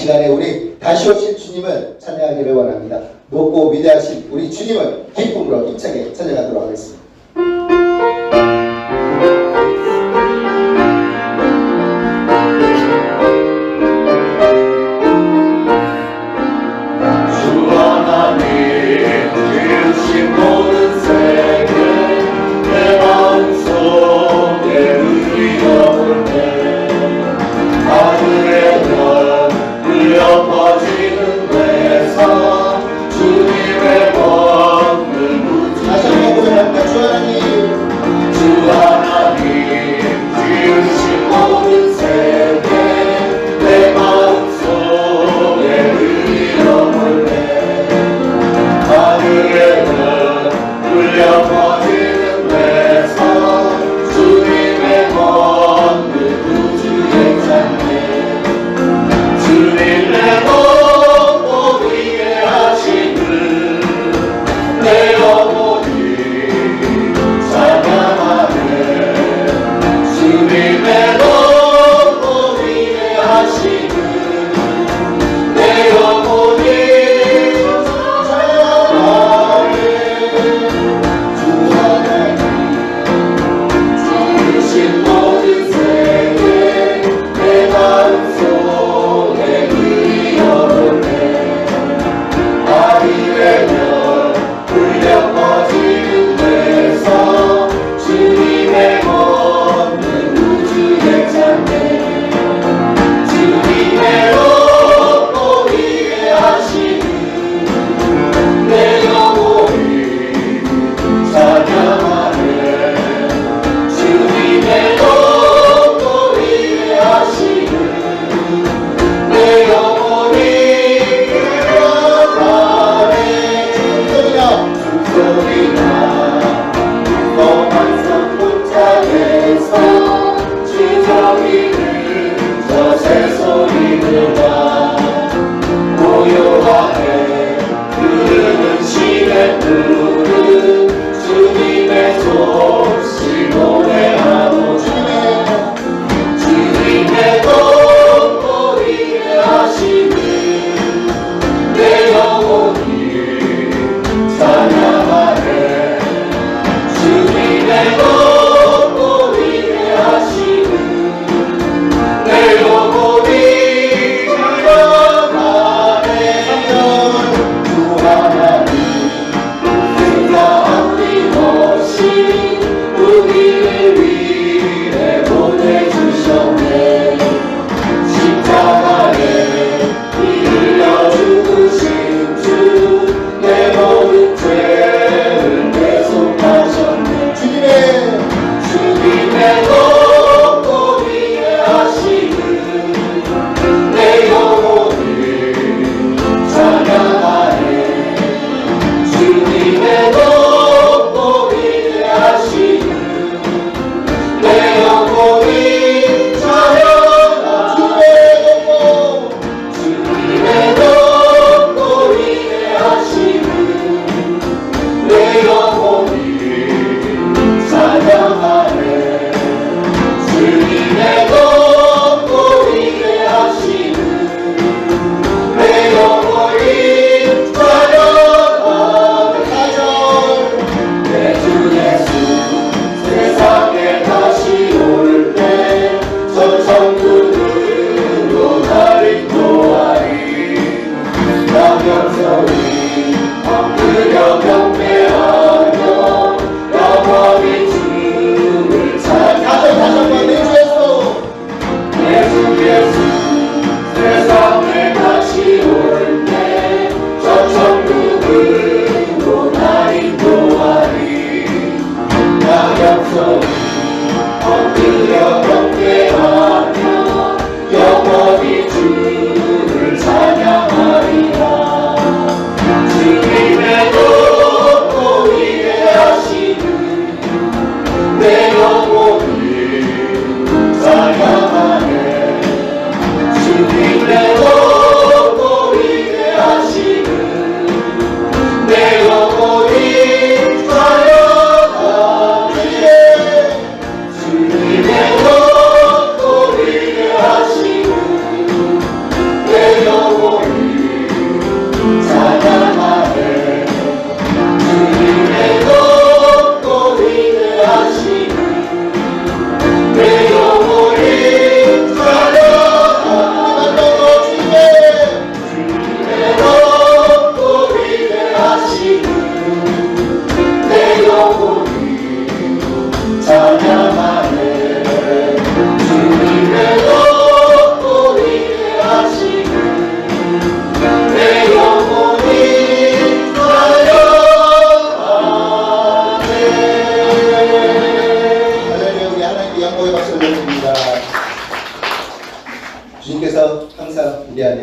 시간에 우리 다시 오실 주님을 찬양하기를 원합니다. 높고 위대하신 우리 주님을 기쁨으로 힘차게 찬양하도록 하겠습니다. 다시 한번 고백합니다.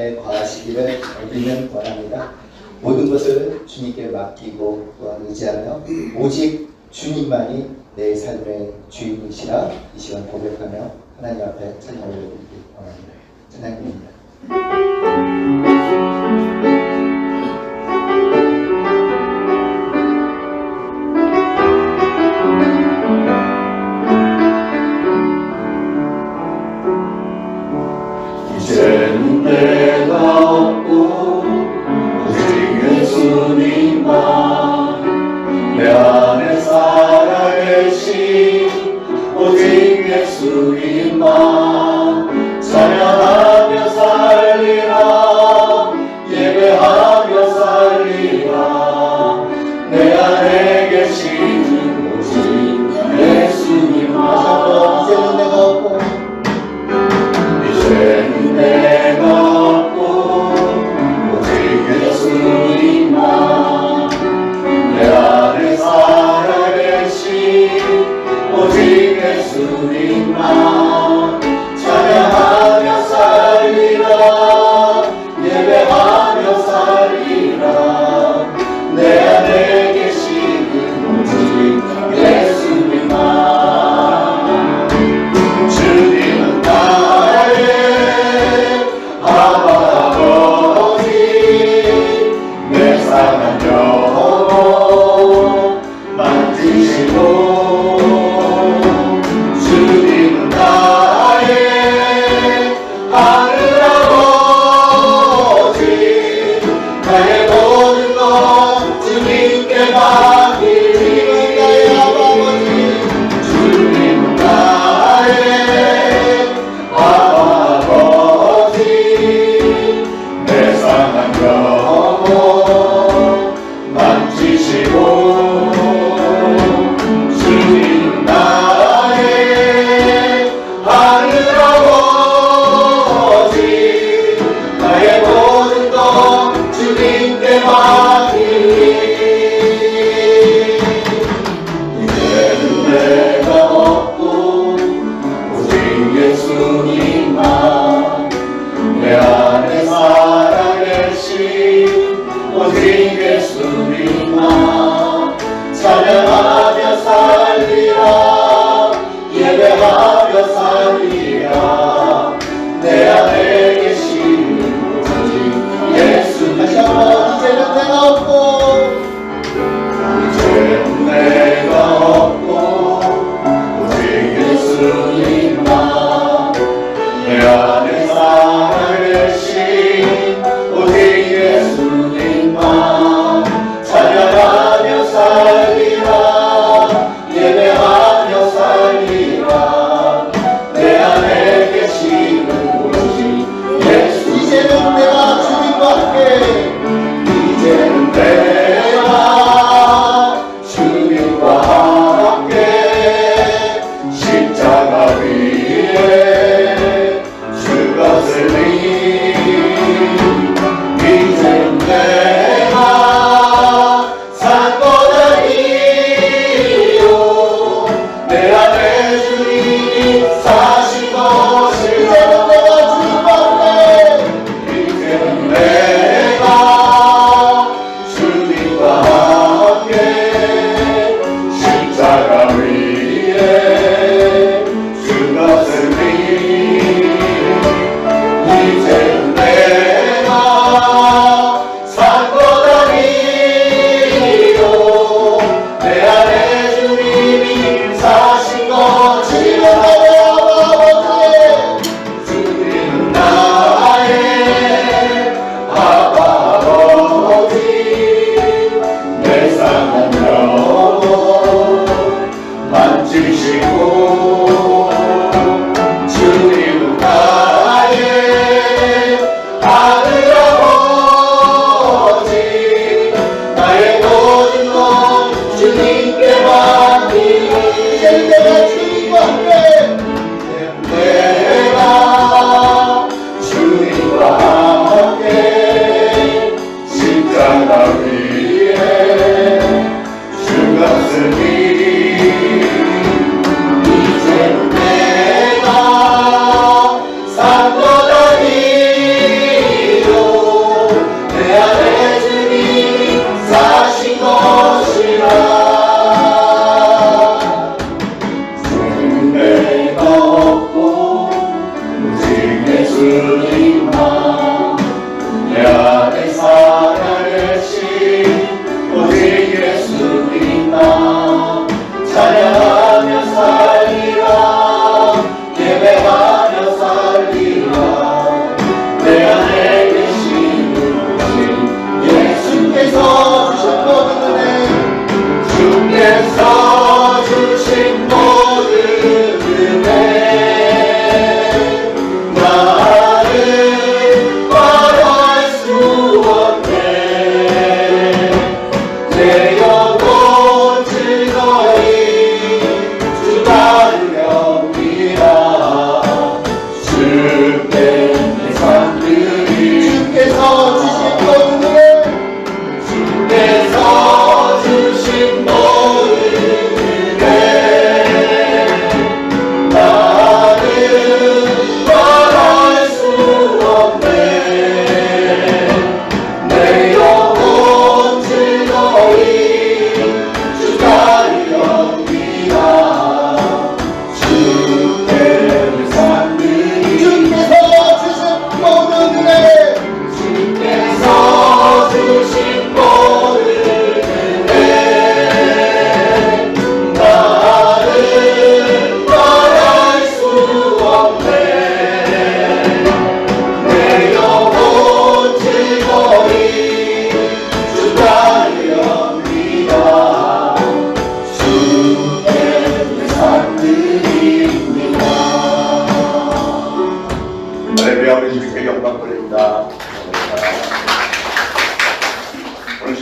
안에 거하시기를 우리는 원합니다. 모든 것을 주님께 맡기고 또한 의지하며 오직 주님만이 내 삶의 주인이시라 이 시간 고백하며 하나님 앞에 찬양 올려드리기 원합니다. 찬양입니다. 이제는 내가 없고 오직 예수님만 내 안에 살아계신 오직 예수님만 찬양하며 살리라 예배하며 살리라 내 안에 계시는 오직 예수님만 이제는 내가 없고 오직 예수님만 내 안에 살아계신 오직 예수님만 찬양하며 살리라 예배하며 살리라 내 안에 계시는 오직 예수님만 주님은 나의 아버지 내 상한 영혼 만지시고 주님은 나의 하늘 아버지 나의 모든 것 주님께 맡기리 나의 아버지 주님은 나의 아버지 내 상한 영혼 만지시고 주님은 나의 하늘 아버지 나의 모든 것 주님께 맡기리 이제는 내가 없고 오직 예수님만 내 안에 살아계신 오직 예수님만 찬양하며 살리라 예배하며 살리라 내 안에 계신 오직 예수님만 다시 한번 이제는 내가 없고 이제는 내가 없고 오직 예수님만 내 안에 살아계신 오직 예수님만 찬양하며 살리라 예배하며 살리라 내 안에 계시는 오직 예수 이제는 내가 주님과 함께 이제는 내가 주님과 함께 십자가 위에 죽었을 니 이제는 내가 산보다 이요 내 안에 주님이 사신 것을 이제는 내가 주님과 함께 이제는 내가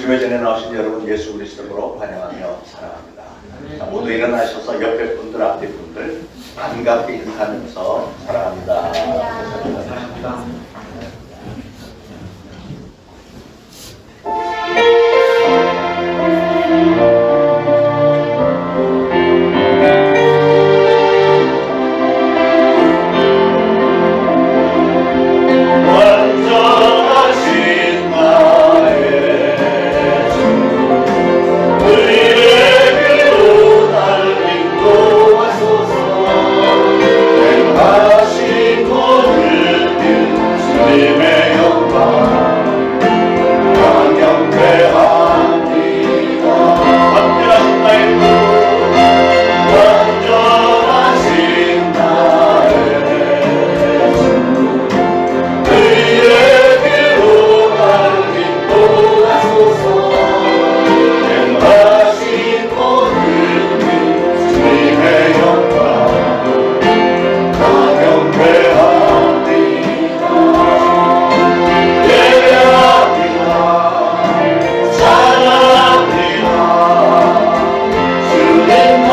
주님의 전에 나오신 여러분 예수 그리스도로 환영하며 사랑합니다. 자, 모두 일어나셔서 옆에 분들 앞에 분들 반갑게 인사하면서 사랑합니다. 완전하신 나의 주 의의 길로 날 인도하소서. 행하신 모든 일 주님의 영광 강경배합니다. 완전하신 나의 주 완전하신 나의 주 의의 길로 날 인도하소서. 행하신 모든 일 주님의 영광 강경배합니다. 예배합니다. 찬양합니다. 주님만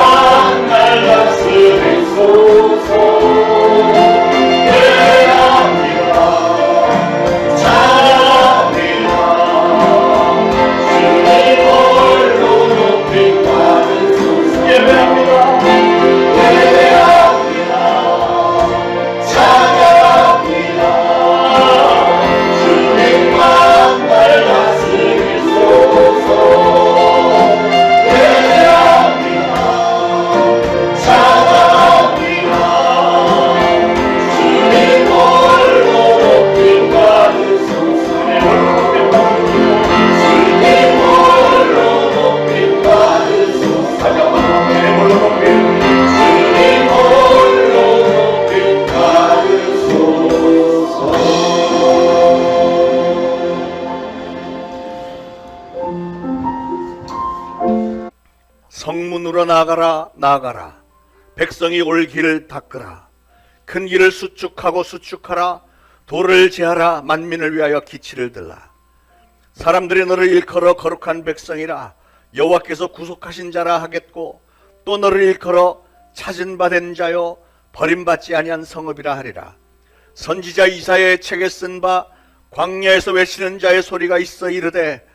날 다스리소서. 예배합니다. 찬양합니다. 주님 홀로 높이 받으소서. 예배합니다. 예배합니다. 찬양합니다. 주님만 날 다스리소서. 예배합니다. 찬양합니다. 주님 홀로 높이 받으소서. 주님 홀로 높이 받으소서. 주님 홀로 높이 성문으로 나아가라 나아가라. 백성이 올 길을 닦으라. 큰 길을 수축하고 수축하라. 돌을 제하라. 만민을 위하여 기치를 들라. 사람들이 너를 일컬어 거룩한 백성이라 여호와께서 구속하신 자라 하겠고, 또 너를 일컬어 찾은 바 된 자요 버림받지 아니한 성읍이라 하리라. 선지자 이사야의 책에 쓴 바 광야에서 외치는 자의 소리가 있어 이르되,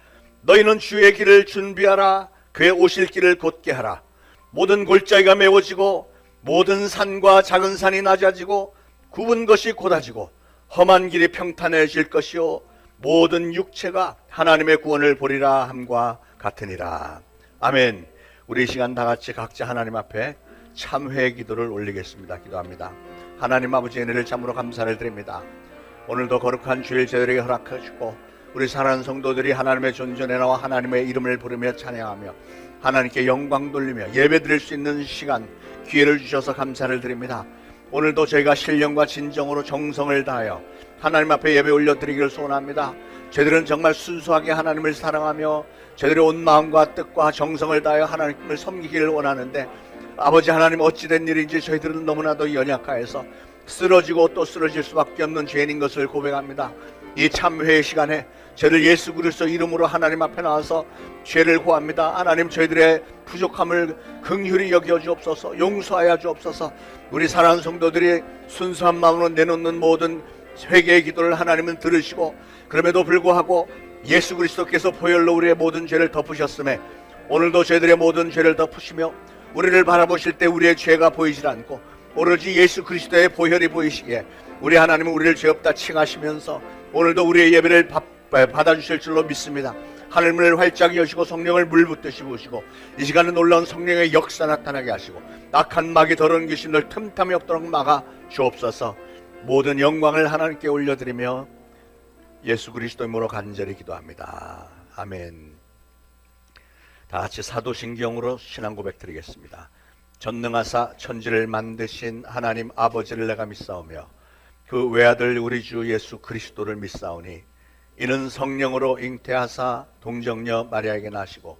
너희는 주의 길을 준비하라. 그의 오실 길을 곧게 하라. 모든 골짜기가 메워지고 모든 산과 작은 산이 낮아지고 굽은 것이 곧아지고 험한 길이 평탄해질 것이요 모든 육체가 하나님의 구원을 보리라 함과 같으니라. 아멘. 우리 이 시간 다 같이 각자 하나님 앞에 참회의 기도를 올리겠습니다. 기도합니다. 하나님 아버지, 은혜를 참으로 감사를 드립니다. 오늘도 거룩한 주일 저희에게 허락해 주고 우리 사랑하는 성도들이 하나님의 존전에 나와 하나님의 이름을 부르며 찬양하며 하나님께 영광 돌리며 예배드릴 수 있는 시간, 기회를 주셔서 감사를 드립니다. 오늘도 저희가 신령과 진정으로 정성을 다하여 하나님 앞에 예배 올려드리기를 소원합니다. 저희들은 정말 순수하게 하나님을 사랑하며 저희들의 온 마음과 뜻과 정성을 다하여 하나님을 섬기기를 원하는데, 아버지 하나님, 어찌된 일인지 저희들은 너무나도 연약하여서 쓰러지고 또 쓰러질 수밖에 없는 죄인인 것을 고백합니다. 이 참회의 시간에 저를 예수 그리스도 이름으로 하나님 앞에 나와서 죄를 고합니다. 하나님, 저희들의 부족함을 긍휼히 여겨 주옵소서. 용서하여 주옵소서. 우리 사랑하는 성도들이 순수한 마음으로 내놓는 모든 회개의 기도를 하나님은 들으시고, 그럼에도 불구하고 예수 그리스도께서 보혈로 우리의 모든 죄를 덮으셨음에 오늘도 저희들의 모든 죄를 덮으시며 우리를 바라보실 때 우리의 죄가 보이질 않고 오로지 예수 그리스도의 보혈이 보이시기에 우리 하나님은 우리를 죄 없다 칭하시면서 오늘도 우리의 예배를 받아주실 줄로 믿습니다. 하늘문을 활짝 여시고 성령을 물붓듯이 부으시고 이 시간에 놀라운 성령의 역사 나타나게 하시고 악한 마귀 더러운 귀신을 틈탐이 없도록 막아 주옵소서. 모든 영광을 하나님께 올려드리며 예수 그리스도 이름으로 간절히 기도합니다. 아멘. 다 같이 사도신경으로 신앙 고백 드리겠습니다. 전능하사 천지를 만드신 하나님 아버지를 내가 믿사오며 그 외아들 우리 주 예수 그리스도를 믿사오니 이는 성령으로 잉태하사 동정녀 마리아에게 나시고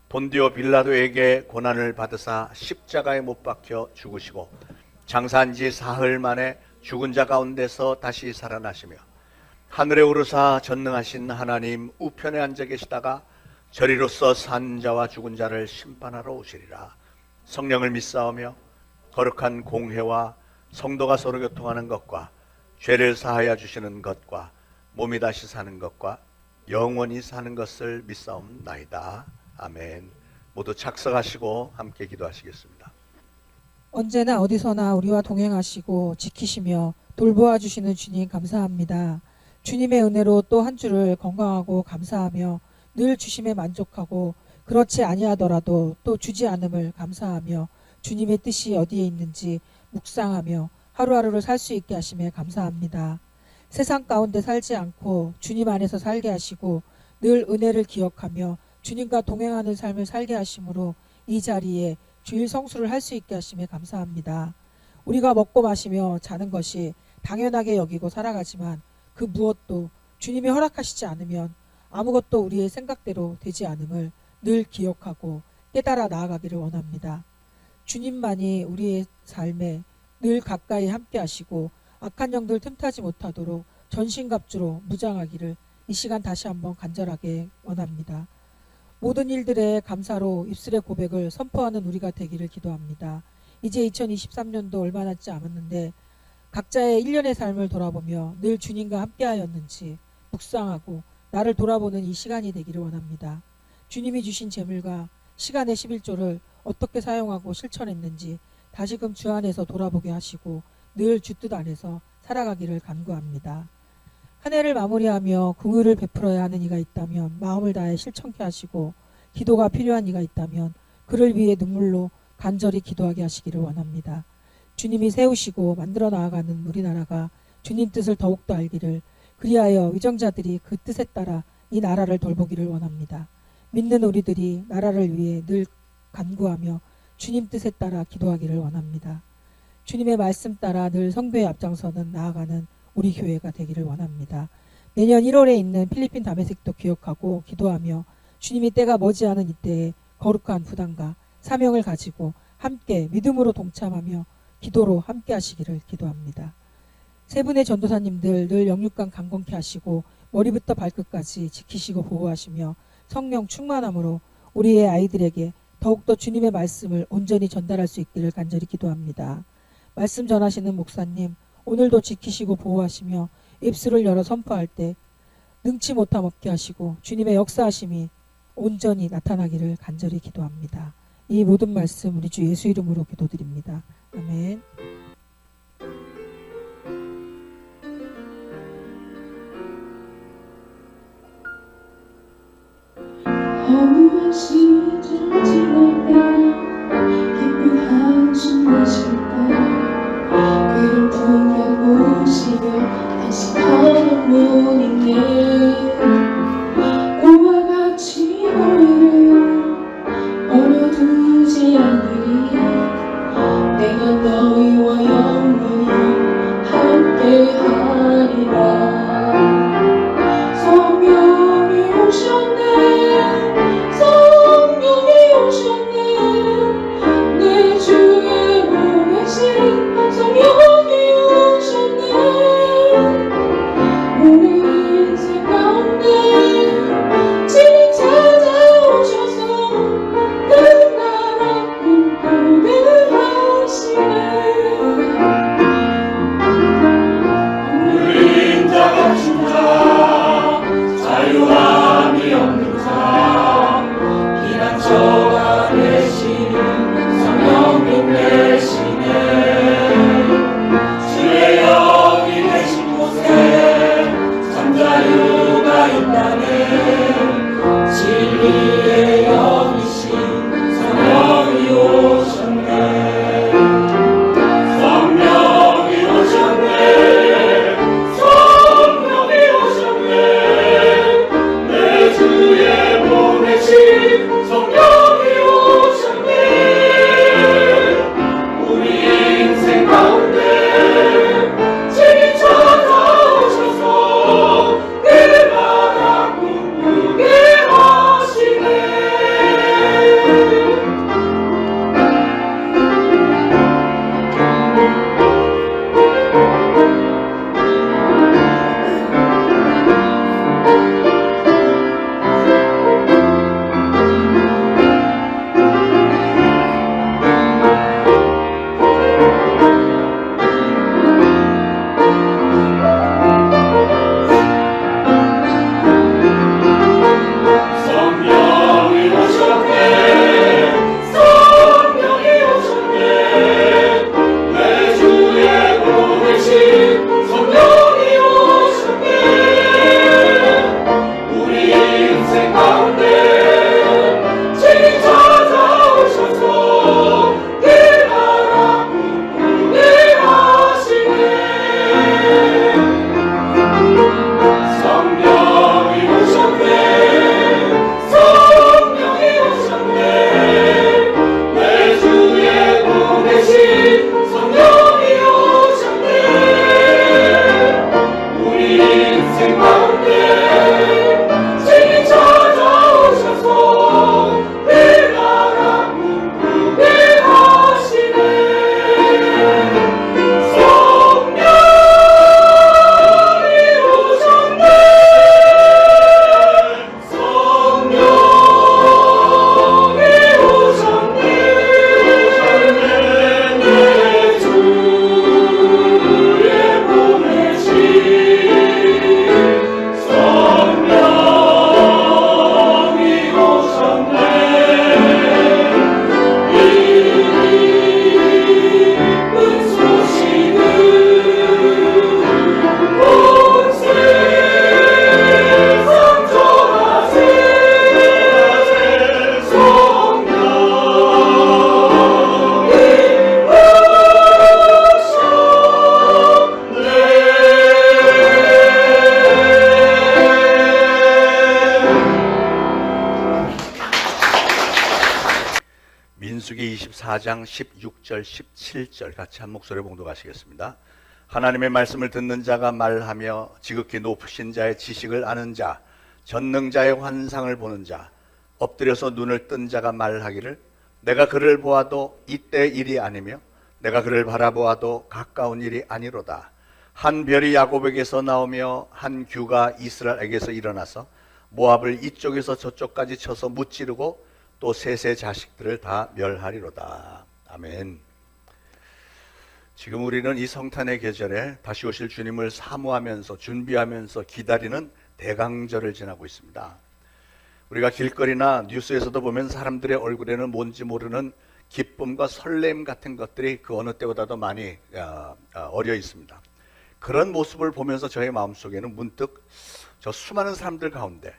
본디오 빌라도에게 고난을 받으사 십자가에 못 박혀 죽으시고 장사한 지 사흘 만에 죽은 자 가운데서 다시 살아나시며 하늘에 오르사 전능하신 하나님 우편에 앉아 계시다가 저리로서 산 자와 죽은 자를 심판하러 오시리라. 성령을 믿사오며 거룩한 공회와 성도가 서로 교통하는 것과 죄를 사하여 주시는 것과 몸이 다시 사는 것과 영원히 사는 것을 믿사옵나이다. 아멘. 모두 착석하시고 함께 기도하시겠습니다. 언제나 어디서나 우리와 동행하시고 지키시며 돌보아 주시는 주님 감사합니다. 주님의 은혜로 또 한 주를 건강하고 감사하며 늘 주심에 만족하고 그렇지 아니하더라도 또 주지 않음을 감사하며 주님의 뜻이 어디에 있는지 묵상하며 하루하루를 살 수 있게 하심에 감사합니다. 세상 가운데 살지 않고 주님 안에서 살게 하시고 늘 은혜를 기억하며 주님과 동행하는 삶을 살게 하심으로 이 자리에 주일 성수를 할 수 있게 하심에 감사합니다. 우리가 먹고 마시며 자는 것이 당연하게 여기고 살아가지만 그 무엇도 주님이 허락하시지 않으면 아무것도 우리의 생각대로 되지 않음을 늘 기억하고 깨달아 나아가기를 원합니다. 주님만이 우리의 삶에 늘 가까이 함께 하시고 악한 영들 틈타지 못하도록 전신갑주로 무장하기를 이 시간 다시 한번 간절하게 원합니다. 모든 일들에 감사로 입술의 고백을 선포하는 우리가 되기를 기도합니다. 이제 2023년도 얼마 남지 않았는데 각자의 1년의 삶을 돌아보며 늘 주님과 함께하였는지 묵상하고 나를 돌아보는 이 시간이 되기를 원합니다. 주님이 주신 재물과 시간의 11조를 어떻게 사용하고 실천했는지 다시금 주 안에서 돌아보게 하시고 늘 주 뜻 안에서 살아가기를 간구합니다. 한 해를 마무리하며 긍휼을 베풀어야 하는 이가 있다면 마음을 다해 실천케 하시고 기도가 필요한 이가 있다면 그를 위해 눈물로 간절히 기도하게 하시기를 원합니다. 주님이 세우시고 만들어 나아가는 우리나라가 주님 뜻을 더욱더 알기를 그리하여 위정자들이 그 뜻에 따라 이 나라를 돌보기를 원합니다. 믿는 우리들이 나라를 위해 늘 간구하며 주님 뜻에 따라 기도하기를 원합니다. 주님의 말씀 따라 늘 성도의 앞장서는 나아가는 우리 교회가 되기를 원합니다. 내년 1월에 있는 필리핀 다메섹도 기억하고 기도하며 주님이 때가 머지않은 이때에 거룩한 부담과 사명을 가지고 함께 믿음으로 동참하며 기도로 함께 하시기를 기도합니다. 세 분의 전도사님들 늘 영육간 강건케 하시고 머리부터 발끝까지 지키시고 보호하시며 성령 충만함으로 우리의 아이들에게 더욱더 주님의 말씀을 온전히 전달할 수 있기를 간절히 기도합니다. 말씀 전하시는 목사님 오늘도 지키시고 보호하시며 입술을 열어 선포할 때 능치 못함 없게 하시고 주님의 역사하심이 온전히 나타나기를 간절히 기도합니다. 이 모든 말씀 우리 주 예수 이름으로 기도드립니다. 아멘. 허무한 시절을 지날 때 기쁜 한숨 내쉴 때 그를 풍겨보시며 안심하는 분이네. 우와 같이 너희를 버려두지 않으리. 내가 너희와 민수기 24장 16절 17절 같이 한 목소리로 봉독하시겠습니다. 하나님의 말씀을 듣는 자가 말하며 지극히 높으신 자의 지식을 아는 자, 전능자의 환상을 보는 자, 엎드려서 눈을 뜬 자가 말하기를 내가 그를 보아도 이때 일이 아니며 내가 그를 바라보아도 가까운 일이 아니로다. 한 별이 야곱에게서 나오며 한 규가 이스라엘에게서 일어나서 모압을 이쪽에서 저쪽까지 쳐서 무찌르고 또 셋의 자식들을 다 멸하리로다. 아멘. 지금 우리는 이 성탄의 계절에 다시 오실 주님을 사모하면서 준비하면서 기다리는 대강절을 지나고 있습니다. 우리가 길거리나 뉴스에서도 보면 사람들의 얼굴에는 뭔지 모르는 기쁨과 설렘 같은 것들이 그 어느 때보다도 많이 어려 있습니다. 그런 모습을 보면서 저의 마음속에는 문득 저 수많은 사람들 가운데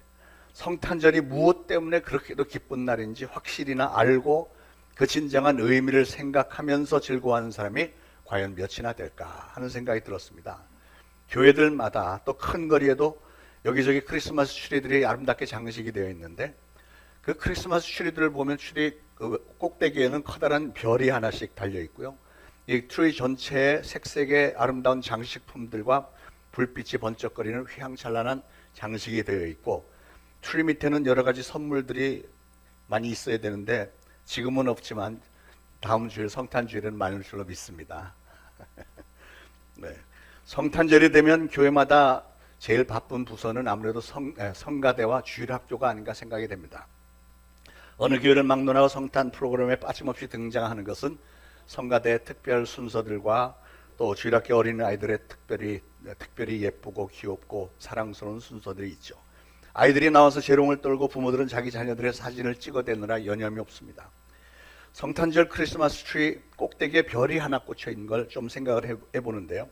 성탄절이 무엇 때문에 그렇게도 기쁜 날인지 확실히나 알고 그 진정한 의미를 생각하면서 즐거워하는 사람이 과연 몇이나 될까 하는 생각이 들었습니다. 교회들마다 또 큰 거리에도 여기저기 크리스마스 추리들이 아름답게 장식이 되어 있는데 그 크리스마스 추리들을 보면 추리 꼭대기에는 커다란 별이 하나씩 달려 있고요. 이 트리 전체에 색색의 아름다운 장식품들과 불빛이 번쩍거리는 휘황찬란한 장식이 되어 있고 트리 밑에는 여러 가지 선물들이 많이 있어야 되는데 지금은 없지만 다음 주일 성탄주일은 많을 줄로 믿습니다. 네. 성탄절이 되면 교회마다 제일 바쁜 부서는 아무래도 성가대와 주일학교가 아닌가 생각이 됩니다. 어느 교회를 막론하고 성탄 프로그램에 빠짐없이 등장하는 것은 성가대 특별 순서들과 또 주일학교 어린아이들의 특별히 예쁘고 귀엽고 사랑스러운 순서들이 있죠. 아이들이 나와서 재롱을 떨고 부모들은 자기 자녀들의 사진을 찍어대느라 여념이 없습니다. 성탄절 크리스마스 트리 꼭대기에 별이 하나 꽂혀 있는 걸 좀 생각을 해보는데요.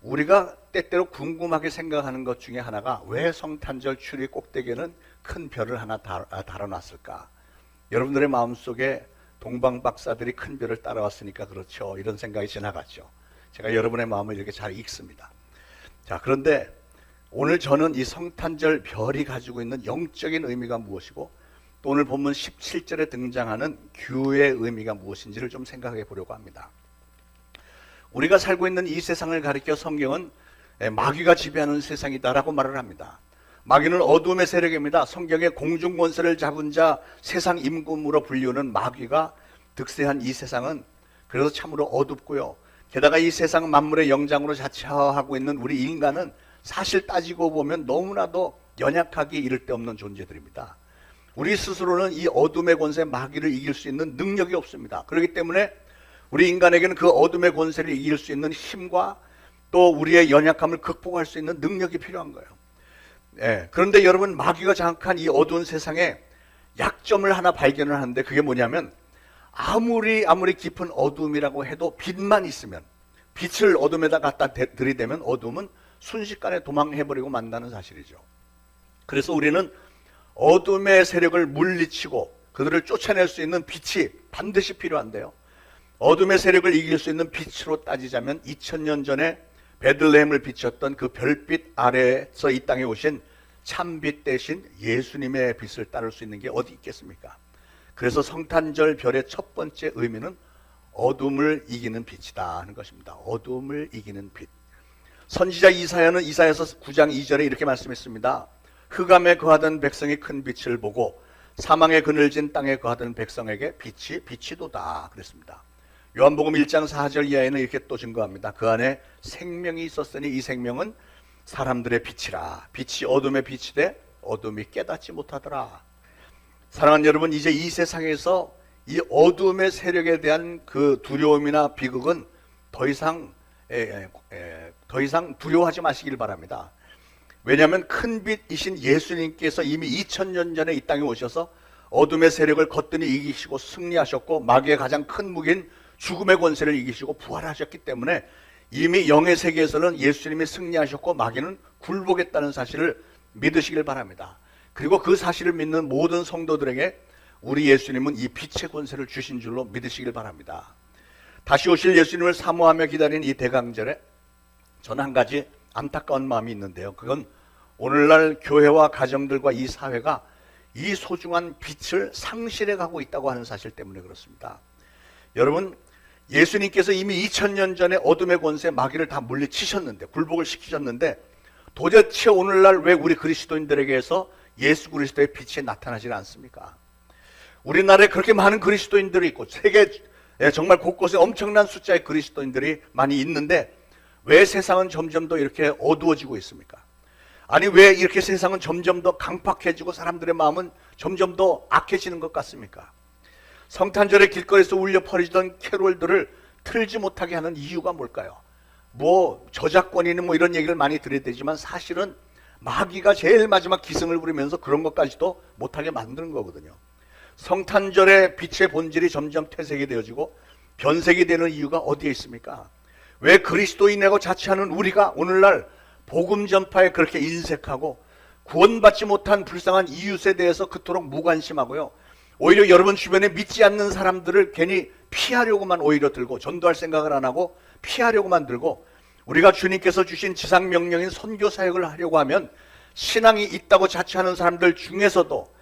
우리가 때때로 궁금하게 생각하는 것 중에 하나가 왜 성탄절 트리 꼭대기에는 큰 별을 하나 달아놨을까? 여러분들의 마음속에 동방 박사들이 큰 별을 따라왔으니까 그렇죠. 이런 생각이 지나갔죠. 제가 여러분의 마음을 이렇게 잘 읽습니다. 자, 그런데 오늘 저는 이 성탄절 별이 가지고 있는 영적인 의미가 무엇이고 또 오늘 본문 17절에 등장하는 규의 의미가 무엇인지를 좀 생각해 보려고 합니다. 우리가 살고 있는 이 세상을 가리켜 성경은 마귀가 지배하는 세상이다라고 말을 합니다. 마귀는 어둠의 세력입니다. 성경의 공중권세를 잡은 자, 세상 임금으로 불리우는 마귀가 득세한 이 세상은 그래서 참으로 어둡고요. 게다가 이 세상 만물의 영장으로 자처하고 있는 우리 인간은 사실 따지고 보면 너무나도 연약하기 이를 데 없는 존재들입니다. 우리 스스로는 이 어둠의 권세 마귀를 이길 수 있는 능력이 없습니다. 그렇기 때문에 우리 인간에게는 그 어둠의 권세를 이길 수 있는 힘과 또 우리의 연약함을 극복할 수 있는 능력이 필요한 거예요. 그런데 여러분, 마귀가 장악한 이 어두운 세상에 약점을 하나 발견을 하는데 그게 뭐냐면 아무리 깊은 어둠이라고 해도 빛만 있으면, 빛을 어둠에다 갖다 들이대면 어둠은 순식간에 도망해버리고 만다는 사실이죠. 그래서 우리는 어둠의 세력을 물리치고 그들을 쫓아낼 수 있는 빛이 반드시 필요한데요. 어둠의 세력을 이길 수 있는 빛으로 따지자면 2000년 전에 베들레헴을 비췄던 그 별빛 아래에서 이 땅에 오신 참빛 대신 예수님의 빛을 따를 수 있는 게 어디 있겠습니까? 그래서 성탄절 별의 첫 번째 의미는 어둠을 이기는 빛이다 하는 것입니다. 어둠을 이기는 빛. 선지자 이사야는 이사야서 9장 2절에 이렇게 말씀했습니다. 흑암에 거하던 백성이 큰 빛을 보고 사망의 그늘진 땅에 거하던 백성에게 빛이도다 그랬습니다. 요한복음 1장 4절 이하에는 이렇게 또 증거합니다. 그 안에 생명이 있었으니 이 생명은 사람들의 빛이라. 빛이 어둠의 빛이 돼 어둠이 깨닫지 못하더라. 사랑하는 여러분, 이제 이 세상에서 이 어둠의 세력에 대한 그 두려움이나 비극은 더 이상 두려워하지 마시길 바랍니다. 왜냐하면 큰 빛이신 예수님께서 이미 2000년 전에 이 땅에 오셔서 어둠의 세력을 거뜬히 이기시고 승리하셨고 마귀의 가장 큰 무기인 죽음의 권세를 이기시고 부활하셨기 때문에 이미 영의 세계에서는 예수님이 승리하셨고 마귀는 굴복했다는 사실을 믿으시길 바랍니다. 그리고 그 사실을 믿는 모든 성도들에게 우리 예수님은 이 빛의 권세를 주신 줄로 믿으시길 바랍니다. 다시 오실 예수님을 사모하며 기다리는 이 대강절에 저는 한 가지 안타까운 마음이 있는데요. 그건 오늘날 교회와 가정들과 이 사회가 이 소중한 빛을 상실해 가고 있다고 하는 사실 때문에 그렇습니다. 여러분, 예수님께서 이미 2000년 전에 어둠의 권세 마귀를 다 물리치셨는데, 굴복을 시키셨는데, 도대체 오늘날 왜 우리 그리스도인들에게서 예수 그리스도의 빛이 나타나지 않습니까? 우리나라에 그렇게 많은 그리스도인들이 있고 세계 정말 곳곳에 엄청난 숫자의 그리스도인들이 많이 있는데 왜 세상은 점점 더 이렇게 어두워지고 있습니까? 아니 왜 이렇게 세상은 점점 더 강팍해지고 사람들의 마음은 점점 더 악해지는 것 같습니까? 성탄절에 길거리에서 울려 퍼지던 캐롤들을 틀지 못하게 하는 이유가 뭘까요? 뭐 저작권이는 뭐 이런 얘기를 많이 들어야 되지만 사실은 마귀가 제일 마지막 기승을 부리면서 그런 것까지도 못하게 만드는 거거든요. 성탄절의 빛의 본질이 점점 퇴색이 되어지고 변색이 되는 이유가 어디에 있습니까? 왜 그리스도인이라고 자처하는 우리가 오늘날 복음 전파에 그렇게 인색하고 구원받지 못한 불쌍한 이웃에 대해서 그토록 무관심하고요. 오히려 여러분 주변에 믿지 않는 사람들을 괜히 피하려고만 오히려 들고 전도할 생각을 안 하고 피하려고만 들고 우리가 주님께서 주신 지상명령인 선교 사역을 하려고 하면 신앙이 있다고 자처하는 사람들 중에서도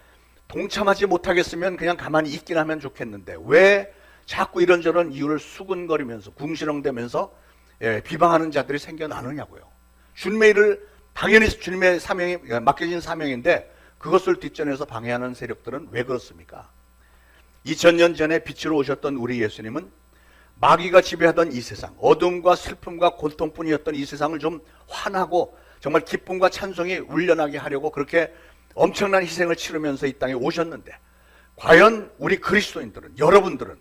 동참하지 못하겠으면 그냥 가만히 있긴 하면 좋겠는데 왜 자꾸 이런저런 이유를 수근거리면서 궁시렁대면서 비방하는 자들이 생겨나느냐고요. 주님의 일을 당연히 주님의 사명이 맡겨진 사명인데 그것을 뒷전에서 방해하는 세력들은 왜 그렇습니까? 2000년 전에 빛으로 오셨던 우리 예수님은 마귀가 지배하던 이 세상, 어둠과 슬픔과 고통뿐이었던 이 세상을 좀 환하고 정말 기쁨과 찬송이 울려나게 하려고 그렇게 엄청난 희생을 치르면서 이 땅에 오셨는데 과연 우리 그리스도인들은, 여러분들은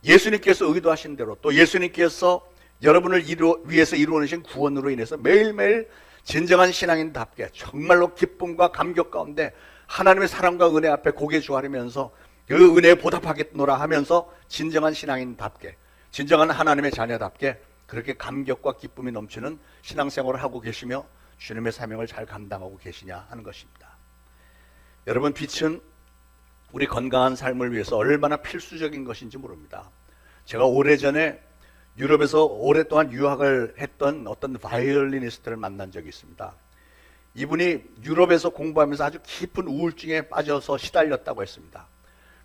예수님께서 의도하신 대로 또 예수님께서 여러분을 위해서 이루어내신 구원으로 인해서 매일매일 진정한 신앙인답게 정말로 기쁨과 감격 가운데 하나님의 사랑과 은혜 앞에 고개 조아리면서 그 은혜에 보답하겠노라 하면서 진정한 신앙인답게 진정한 하나님의 자녀답게 그렇게 감격과 기쁨이 넘치는 신앙생활을 하고 계시며 주님의 사명을 잘 감당하고 계시냐 하는 것입니다. 여러분, 빛은 우리 건강한 삶을 위해서 얼마나 필수적인 것인지 모릅니다. 제가 오래전에 유럽에서 오랫동안 유학을 했던 어떤 바이올리니스트를 만난 적이 있습니다. 이분이 유럽에서 공부하면서 아주 깊은 우울증에 빠져서 시달렸다고 했습니다.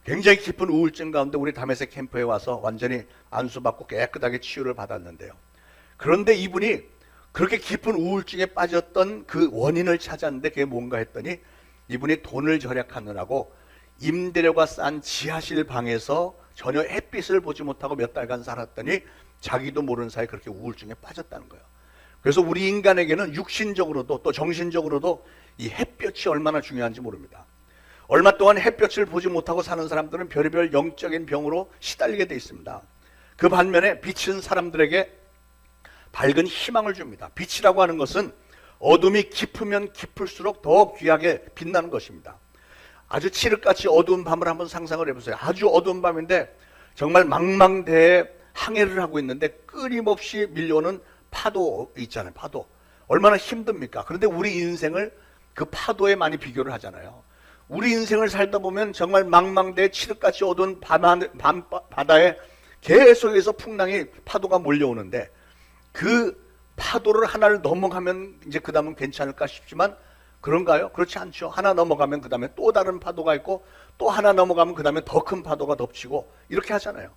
굉장히 깊은 우울증 가운데 우리 다메섹 캠프에 와서 완전히 안수받고 깨끗하게 치유를 받았는데요. 그런데 이분이 그렇게 깊은 우울증에 빠졌던 그 원인을 찾았는데 그게 뭔가 했더니 이분이 돈을 절약하느라고 임대료가 싼 지하실 방에서 전혀 햇빛을 보지 못하고 몇 달간 살았더니 자기도 모르는 사이에 그렇게 우울증에 빠졌다는 거예요. 그래서 우리 인간에게는 육신적으로도 또 정신적으로도 이 햇볕이 얼마나 중요한지 모릅니다. 얼마 동안 햇볕을 보지 못하고 사는 사람들은 별의별 영적인 병으로 시달리게 돼 있습니다. 그 반면에 빛은 사람들에게 밝은 희망을 줍니다. 빛이라고 하는 것은 어둠이 깊으면 깊을수록 더 귀하게 빛나는 것입니다. 아주 칠흑같이 어두운 밤을 한번 상상을 해보세요. 아주 어두운 밤인데 정말 망망대해에 항해를 하고 있는데 끊임없이 밀려오는 파도 있잖아요. 파도. 얼마나 힘듭니까? 그런데 우리 인생을 그 파도에 많이 비교를 하잖아요. 우리 인생을 살다 보면 정말 망망대해 칠흑같이 어두운 밤바다에 계속해서 풍랑이 파도가 몰려오는데 그 파도를 하나를 넘어가면 이제 그 다음은 괜찮을까 싶지만 그런가요? 그렇지 않죠. 하나 넘어가면 그 다음에 또 다른 파도가 있고 또 하나 넘어가면 그 다음에 더 큰 파도가 덮치고 이렇게 하잖아요.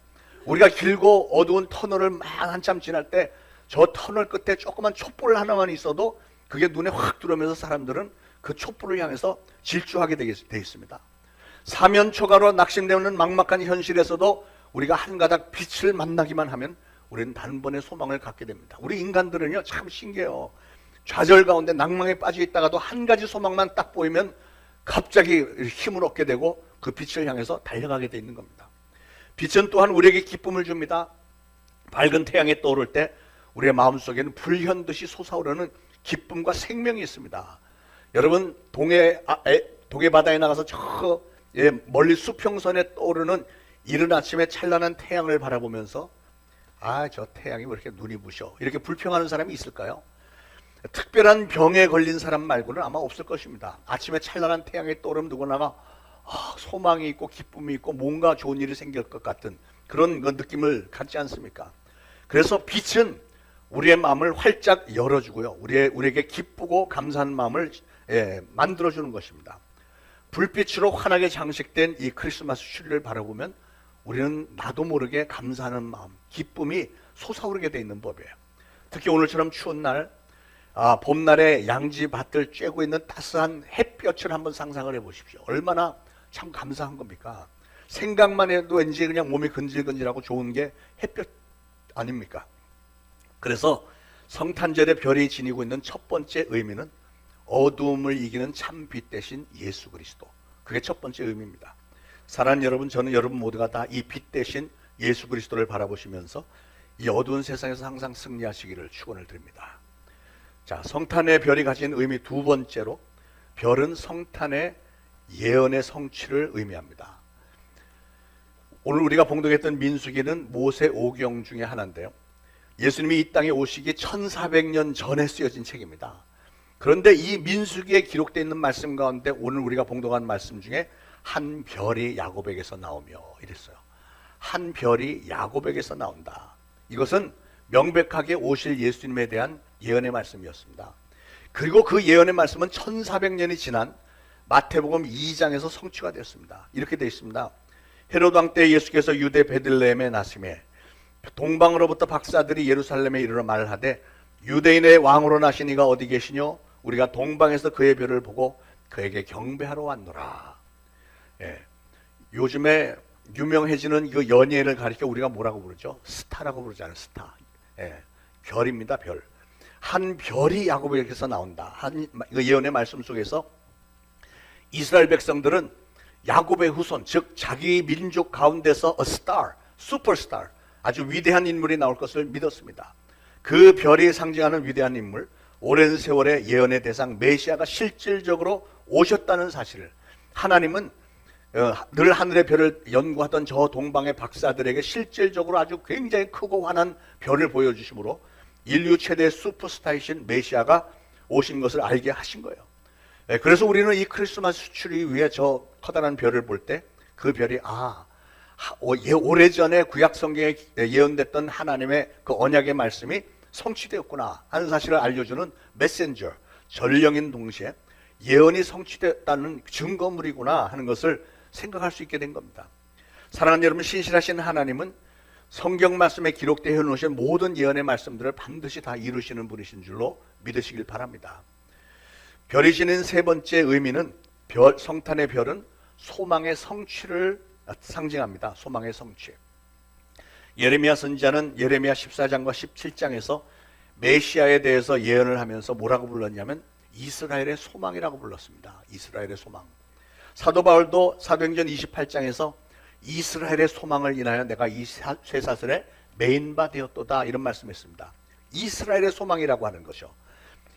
우리가 길고 어두운 터널을 막 한참 지날 때 저 터널 끝에 조그만 촛불 하나만 있어도 그게 눈에 확 들어오면서 사람들은 그 촛불을 향해서 질주하게 돼 있습니다. 사면초가로 낙심되는 막막한 현실에서도 우리가 한 가닥 빛을 만나기만 하면 우리는 단번에 소망을 갖게 됩니다. 우리 인간들은요 참 신기해요. 좌절 가운데 낭망에 빠져 있다가도 한 가지 소망만 딱 보이면 갑자기 힘을 얻게 되고 그 빛을 향해서 달려가게 돼 있는 겁니다. 빛은 또한 우리에게 기쁨을 줍니다. 밝은 태양이 떠오를 때 우리의 마음속에는 불현듯이 솟아오르는 기쁨과 생명이 있습니다. 여러분 동해 바다에 나가서 저 멀리 수평선에 떠오르는 이른 아침에 찬란한 태양을 바라보면서 아, 저 태양이 왜 이렇게 눈이 부셔 이렇게 불평하는 사람이 있을까요? 특별한 병에 걸린 사람 말고는 아마 없을 것입니다. 아침에 찬란한 태양이 떠오르면 누구나가 소망이 있고 기쁨이 있고 뭔가 좋은 일이 생길 것 같은 그런 느낌을 갖지 않습니까? 그래서 빛은 우리의 마음을 활짝 열어주고요. 우리에게 기쁘고 감사한 마음을 만들어주는 것입니다. 불빛으로 환하게 장식된 이 크리스마스 트리를 바라보면 우리는 나도 모르게 감사하는 마음, 기쁨이 솟아오르게 돼 있는 법이에요. 특히 오늘처럼 추운 날, 봄날에 양지밭을 쬐고 있는 따스한 햇볕을 한번 상상을 해보십시오. 얼마나 참 감사한 겁니까? 생각만 해도 왠지 그냥 몸이 근질근질하고 좋은 게 햇볕 아닙니까? 그래서 성탄절에 별이 지니고 있는 첫 번째 의미는 어두움을 이기는 참 빛 대신 예수 그리스도. 그게 첫 번째 의미입니다. 사랑하는 여러분, 저는 여러분 모두가 다 이 빛 대신 예수 그리스도를 바라보시면서 이 어두운 세상에서 항상 승리하시기를 축원을 드립니다. 자, 성탄의 별이 가진 의미 두 번째로, 별은 성탄의 예언의 성취를 의미합니다. 오늘 우리가 봉독했던 민수기는 모세 오경 중에 하나인데요. 예수님이 이 땅에 오시기 1400년 전에 쓰여진 책입니다. 그런데 이 민수기에 기록되어 있는 말씀 가운데 오늘 우리가 봉독한 말씀 중에 한 별이 야곱에게서 나오며 이랬어요. 한 별이 야곱에게서 나온다. 이것은 명백하게 오실 예수님에 대한 예언의 말씀이었습니다. 그리고 그 예언의 말씀은 1400년이 지난 마태복음 2장에서 성취가 됐습니다. 이렇게 되어 있습니다. 헤로드 왕 때 예수께서 유대 베들레헴에 나심에 동방으로부터 박사들이 예루살렘에 이르러 말하되 유대인의 왕으로 나신 이가 어디 계시뇨? 우리가 동방에서 그의 별을 보고 그에게 경배하러 왔노라. 예. 요즘에 유명해지는 그 연예인을 가리켜 우리가 뭐라고 부르죠? 스타라고 부르잖아요. 스타. 예. 별입니다. 별. 한 별이 야곱에게서 나온다. 그 예언의 말씀 속에서 이스라엘 백성들은 야곱의 후손, 즉 자기 민족 가운데서 a star, 슈퍼스타, 아주 위대한 인물이 나올 것을 믿었습니다. 그 별이 상징하는 위대한 인물, 오랜 세월의 예언의 대상 메시아가 실질적으로 오셨다는 사실을 하나님은 늘 하늘의 별을 연구하던 저 동방의 박사들에게 실질적으로 아주 굉장히 크고 환한 별을 보여주심으로 인류 최대 슈퍼스타이신 메시아가 오신 것을 알게 하신 거예요. 그래서 우리는 이 크리스마스 트리 위에 저 커다란 별을 볼 때 그 별이 오래전에 구약 성경에 예언됐던 하나님의 그 언약의 말씀이 성취되었구나 하는 사실을 알려주는 메신저, 전령인 동시에 예언이 성취됐다는 증거물이구나 하는 것을 생각할 수 있게 된 겁니다. 사랑하는 여러분, 신실하신 하나님은 성경 말씀에 기록되어 놓으신 모든 예언의 말씀들을 반드시 다 이루시는 분이신 줄로 믿으시길 바랍니다. 별이 지닌 세 번째 의미는 성탄의 별은 소망의 성취를 상징합니다. 소망의 성취. 예레미야 선지자는 예레미야 14장과 17장에서 메시아에 대해서 예언을 하면서 뭐라고 불렀냐면 이스라엘의 소망이라고 불렀습니다. 이스라엘의 소망. 사도 바울도 사도행전 28장에서 이스라엘의 소망을 인하여 내가 이 쇠사슬에 메인 바 되었도다 이런 말씀했습니다. 이스라엘의 소망이라고 하는 것이요.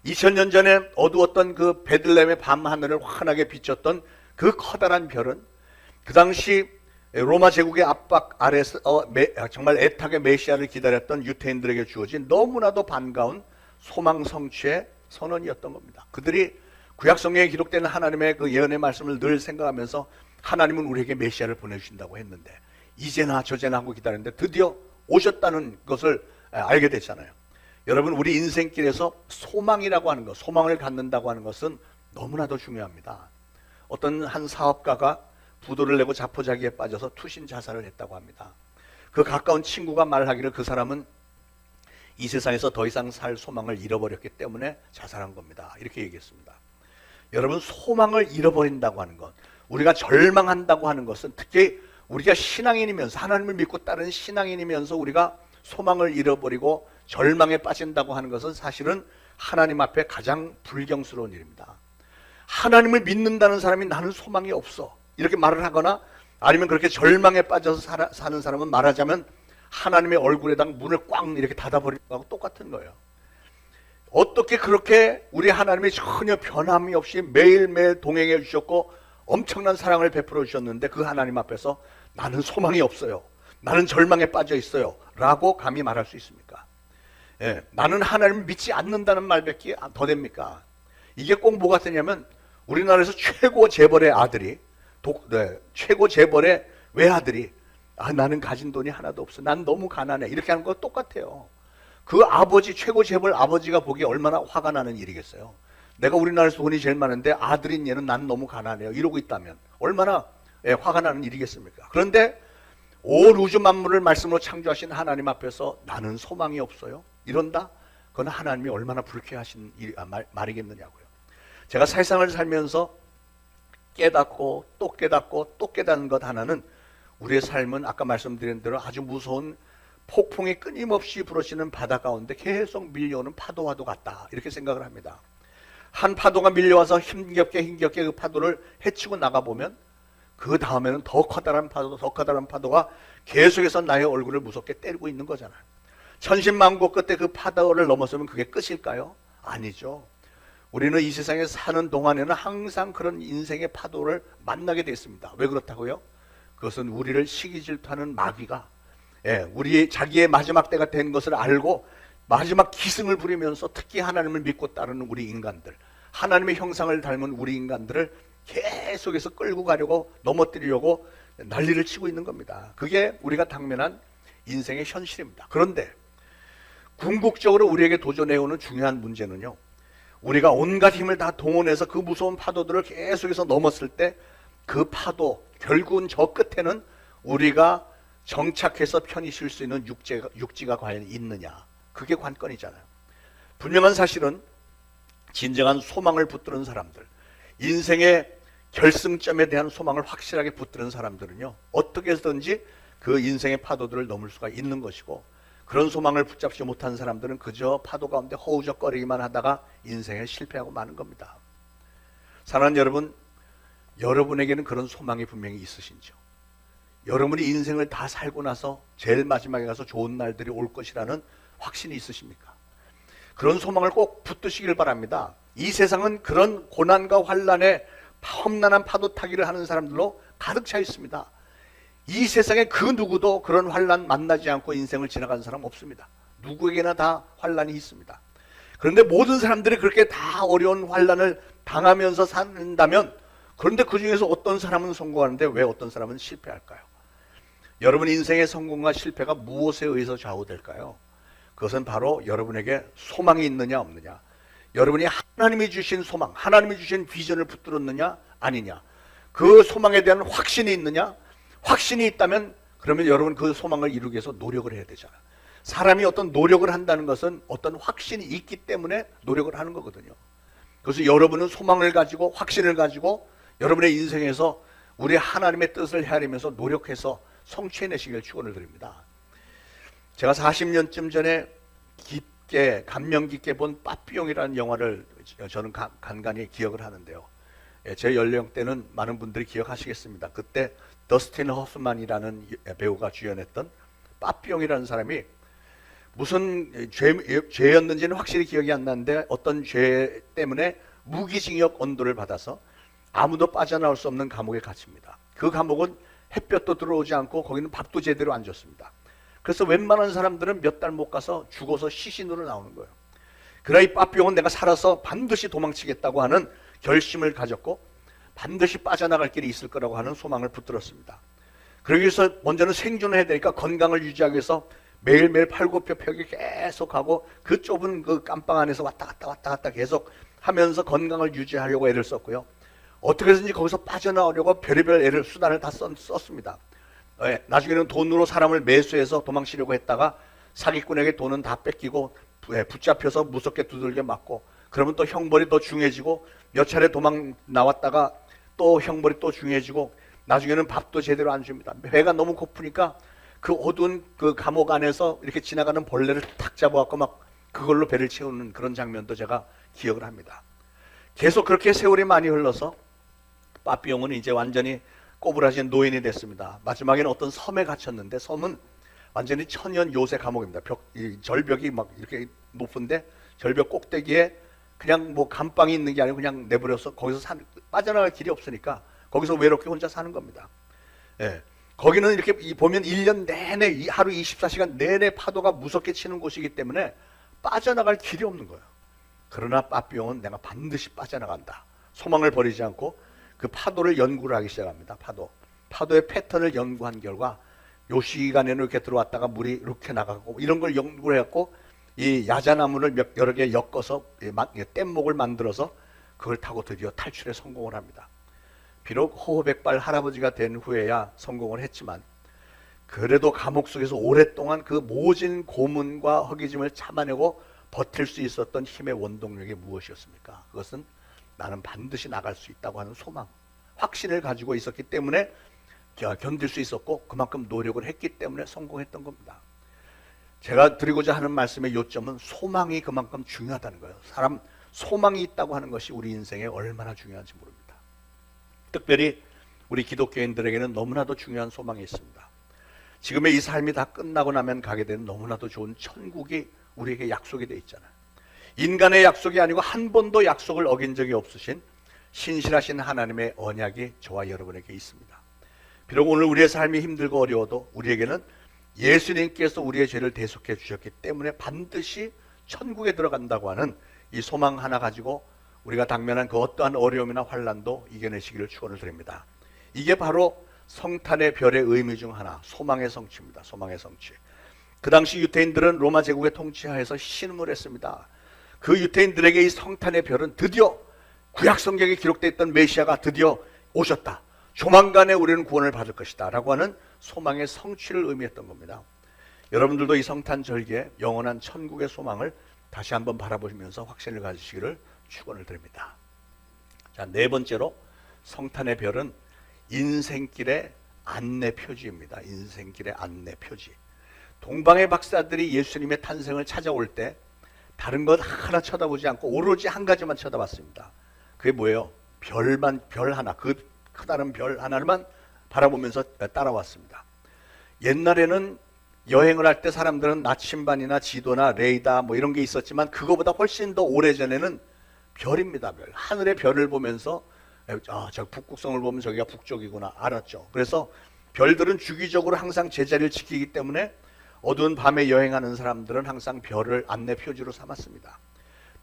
2000년 전에 어두웠던 그 베들레헴의 밤하늘을 환하게 비췄던 그 커다란 별은 그 당시 로마 제국의 압박 아래서 정말 애타게 메시아를 기다렸던 유태인들에게 주어진 너무나도 반가운 소망 성취의 선언이었던 겁니다. 그들이 구약 성경에 기록되는 하나님의 그 예언의 말씀을 늘 생각하면서 하나님은 우리에게 메시아를 보내주신다고 했는데 이제나 저제나 하고 기다렸는데 드디어 오셨다는 것을 알게 됐잖아요. 여러분, 우리 인생길에서 소망이라고 하는 것, 소망을 갖는다고 하는 것은 너무나도 중요합니다. 어떤 한 사업가가 부도를 내고 자포자기에 빠져서 투신 자살을 했다고 합니다. 그 가까운 친구가 말하기를 그 사람은 이 세상에서 더 이상 살 소망을 잃어버렸기 때문에 자살한 겁니다. 이렇게 얘기했습니다. 여러분, 소망을 잃어버린다고 하는 것, 우리가 절망한다고 하는 것은 특히 우리가 신앙인이면서 하나님을 믿고 따르는 신앙인이면서 우리가 소망을 잃어버리고 절망에 빠진다고 하는 것은 사실은 하나님 앞에 가장 불경스러운 일입니다. 하나님을 믿는다는 사람이 나는 소망이 없어 이렇게 말을 하거나 아니면 그렇게 절망에 빠져서 사는 사람은 말하자면 하나님의 얼굴에다 문을 꽝 이렇게 닫아버리는 거하고 똑같은 거예요. 어떻게 그렇게 우리 하나님이 전혀 변함이 없이 매일매일 동행해 주셨고 엄청난 사랑을 베풀어 주셨는데 그 하나님 앞에서 나는 소망이 없어요, 나는 절망에 빠져 있어요 라고 감히 말할 수 있습니까? 예, 나는 하나님을 믿지 않는다는 말밖에 더 됩니까? 이게 꼭 뭐가 되냐면 우리나라에서 최고 재벌의 아들이 최고 재벌의 외아들이 나는 가진 돈이 하나도 없어, 난 너무 가난해 이렇게 하는 거 똑같아요. 그 아버지, 최고 재벌 아버지가 보기에 얼마나 화가 나는 일이겠어요. 내가 우리나라에서 돈이 제일 많은데 아들인 얘는 난 너무 가난해요. 이러고 있다면 얼마나 화가 나는 일이겠습니까? 그런데 온 우주 만물을 말씀으로 창조하신 하나님 앞에서 나는 소망이 없어요. 이런다? 그건 하나님이 얼마나 불쾌하신 말이겠느냐고요. 제가 세상을 살면서 깨닫고 또 깨닫고 또 깨닫는 것 하나는 우리의 삶은 아까 말씀드린 대로 아주 무서운 폭풍이 끊임없이 불어지는 바다 가운데 계속 밀려오는 파도와도 같다. 이렇게 생각을 합니다. 한 파도가 밀려와서 힘겹게 그 파도를 헤치고 나가보면 그 다음에는 더 커다란 파도가 계속해서 나의 얼굴을 무섭게 때리고 있는 거잖아요. 천신만고 끝에 그 파도를 넘어서면 그게 끝일까요? 아니죠. 우리는 이 세상에 사는 동안에는 항상 그런 인생의 파도를 만나게 돼 있습니다. 왜 그렇다고요? 그것은 우리를 시기 질투하는 마귀가 우리 자기의 마지막 때가 된 것을 알고 마지막 기승을 부리면서 특히 하나님을 믿고 따르는 우리 인간들, 하나님의 형상을 닮은 우리 인간들을 계속해서 끌고 가려고 넘어뜨리려고 난리를 치고 있는 겁니다. 그게 우리가 당면한 인생의 현실입니다. 그런데 궁극적으로 우리에게 도전해오는 중요한 문제는요, 우리가 온갖 힘을 다 동원해서 그 무서운 파도들을 계속해서 넘었을 때 그 파도, 결국은 저 끝에는 우리가 정착해서 편히 쉴 수 있는 육지가 과연 있느냐, 그게 관건이잖아요. 분명한 사실은 진정한 소망을 붙드는 사람들, 인생의 결승점에 대한 소망을 확실하게 붙드는 사람들은요, 어떻게 해서든지 그 인생의 파도들을 넘을 수가 있는 것이고, 그런 소망을 붙잡지 못한 사람들은 그저 파도 가운데 허우적거리기만 하다가 인생에 실패하고 마는 겁니다. 사랑하는 여러분, 여러분에게는 그런 소망이 분명히 있으신지요? 여러분이 인생을 다 살고 나서 제일 마지막에 가서 좋은 날들이 올 것이라는 확신이 있으십니까? 그런 소망을 꼭 붙드시길 바랍니다. 이 세상은 그런 고난과 환난에 험난한 파도 타기를 하는 사람들로 가득 차 있습니다. 이 세상에 그 누구도 그런 환난 만나지 않고 인생을 지나간 사람 없습니다. 누구에게나 다 환난이 있습니다. 그런데 모든 사람들이 그렇게 다 어려운 환난을 당하면서 산다면, 그런데 그 중에서 어떤 사람은 성공하는데 왜 어떤 사람은 실패할까요? 여러분 인생의 성공과 실패가 무엇에 의해서 좌우될까요? 그것은 바로 여러분에게 소망이 있느냐 없느냐, 여러분이 하나님이 주신 소망, 하나님이 주신 비전을 붙들었느냐 아니냐, 그 소망에 대한 확신이 있느냐. 확신이 있다면 그러면 여러분 그 소망을 이루기 위해서 노력을 해야 되잖아요. 사람이 어떤 노력을 한다는 것은 어떤 확신이 있기 때문에 노력을 하는 거거든요. 그래서 여러분은 소망을 가지고 확신을 가지고 여러분의 인생에서 우리 하나님의 뜻을 헤아리면서 노력해서 성취해내시길 축원을 드립니다. 제가 40년쯤 전에 감명 깊게 본 빠삐용이라는 영화를 저는 간간히 기억을 하는데요. 제 연령대는 많은 분들이 기억하시겠습니다. 그때 더스틴 허프만이라는 배우가 주연했던 빠삐용이라는 사람이 무슨 죄였는지는 확실히 기억이 안 나는데 어떤 죄 때문에 무기징역 언도를 받아서 아무도 빠져나올 수 없는 감옥에 갇힙니다. 그 감옥은 햇볕도 들어오지 않고 거기는 밥도 제대로 안 줬습니다. 그래서 웬만한 사람들은 몇 달 못 가서 죽어서 시신으로 나오는 거예요. 그러나 이 빠삐용은 내가 살아서 반드시 도망치겠다고 하는 결심을 가졌고 반드시 빠져나갈 길이 있을 거라고 하는 소망을 붙들었습니다. 그러기 위해서 먼저는 생존을 해야 되니까 건강을 유지하기 위해서 매일매일 팔굽혀펴기 계속하고 그 좁은 그 깜방 안에서 왔다 갔다 계속 하면서 건강을 유지하려고 애를 썼고요. 어떻게 해서든지 거기서 빠져나오려고 별의별 수단을 다 썼습니다. 나중에는 돈으로 사람을 매수해서 도망치려고 했다가 사기꾼에게 돈은 다 뺏기고 붙잡혀서 무섭게 두들겨 맞고, 그러면 또 형벌이 더 중해지고 몇 차례 도망 나왔다가 또 형벌이 또 중해지고 나중에는 밥도 제대로 안 줍니다. 배가 너무 고프니까 그 어두운 그 감옥 안에서 이렇게 지나가는 벌레를 탁 잡아갖고 막 그걸로 배를 채우는 그런 장면도 제가 기억을 합니다. 계속 그렇게 세월이 많이 흘러서 빠삐용은 이제 완전히 꼬부라진 노인이 됐습니다. 마지막에는 어떤 섬에 갇혔는데 섬은 완전히 천연 요새 감옥입니다. 절벽이 막 이렇게 높은데 절벽 꼭대기에 그냥 뭐 감방이 있는 게 아니고 그냥 내버려서 거기서 빠져나갈 길이 없으니까 거기서 외롭게 혼자 사는 겁니다. 거기는 이렇게 보면 1년 내내 하루 24시간 내내 파도가 무섭게 치는 곳이기 때문에 빠져나갈 길이 없는 거예요. 그러나 빠삐용은 내가 반드시 빠져나간다. 소망을 버리지 않고 그 파도를 연구를 하기 시작합니다. 파도의 패턴을 연구한 결과 요 시간에는 이렇게 들어왔다가 물이 이렇게 나가고 이런 걸 연구를 해갖고 이 야자나무를 여러 개 엮어서 뗏목을 만들어서 그걸 타고 드디어 탈출에 성공을 합니다. 비록 호호백발 할아버지가 된 후에야 성공을 했지만 그래도 감옥 속에서 오랫동안 그 모진 고문과 허기짐을 참아내고 버틸 수 있었던 힘의 원동력이 무엇이었습니까? 그것은 나는 반드시 나갈 수 있다고 하는 소망, 확신을 가지고 있었기 때문에 견딜 수 있었고 그만큼 노력을 했기 때문에 성공했던 겁니다. 제가 드리고자 하는 말씀의 요점은 소망이 그만큼 중요하다는 거예요. 사람 소망이 있다고 하는 것이 우리 인생에 얼마나 중요한지 모릅니다. 특별히 우리 기독교인들에게는 너무나도 중요한 소망이 있습니다. 지금의 이 삶이 다 끝나고 나면 가게 되는 너무나도 좋은 천국이 우리에게 약속이 되어 있잖아요. 인간의 약속이 아니고 한 번도 약속을 어긴 적이 없으신 신실하신 하나님의 언약이 저와 여러분에게 있습니다. 비록 오늘 우리의 삶이 힘들고 어려워도 우리에게는 예수님께서 우리의 죄를 대속해 주셨기 때문에 반드시 천국에 들어간다고 하는 이 소망 하나 가지고 우리가 당면한 그 어떠한 어려움이나 환난도 이겨내시기를 축원을 드립니다. 이게 바로 성탄의 별의 의미 중 하나, 소망의 성취입니다. 소망의 성취. 그 당시 유대인들은 로마 제국의 통치하에서 신음을 했습니다. 그 유대인들에게 이 성탄의 별은 드디어 구약 성경에 기록되어 있던 메시아가 드디어 오셨다. 조만간에 우리는 구원을 받을 것이다 라고 하는 소망의 성취를 의미했던 겁니다. 여러분들도 이 성탄 절기에 영원한 천국의 소망을 다시 한번 바라보시면서 확신을 가지시기를 축원을 드립니다. 자, 네 번째로 성탄의 별은 인생길의 안내 표지입니다. 인생길의 안내 표지. 동방의 박사들이 예수님의 탄생을 찾아올 때 다른 것 하나 쳐다보지 않고 오로지 한 가지만 쳐다봤습니다. 그게 뭐예요? 별 하나, 그 크다는 별 하나만 바라보면서 따라왔습니다. 옛날에는 여행을 할 때 사람들은 나침반이나 지도나 레이더 뭐 이런 게 있었지만 그거보다 훨씬 더 오래전에는 별입니다. 별. 하늘의 별을 보면서 저 북극성을 보면 저기가 북쪽이구나 알았죠. 그래서 별들은 주기적으로 항상 제자리를 지키기 때문에 어두운 밤에 여행하는 사람들은 항상 별을 안내 표지로 삼았습니다.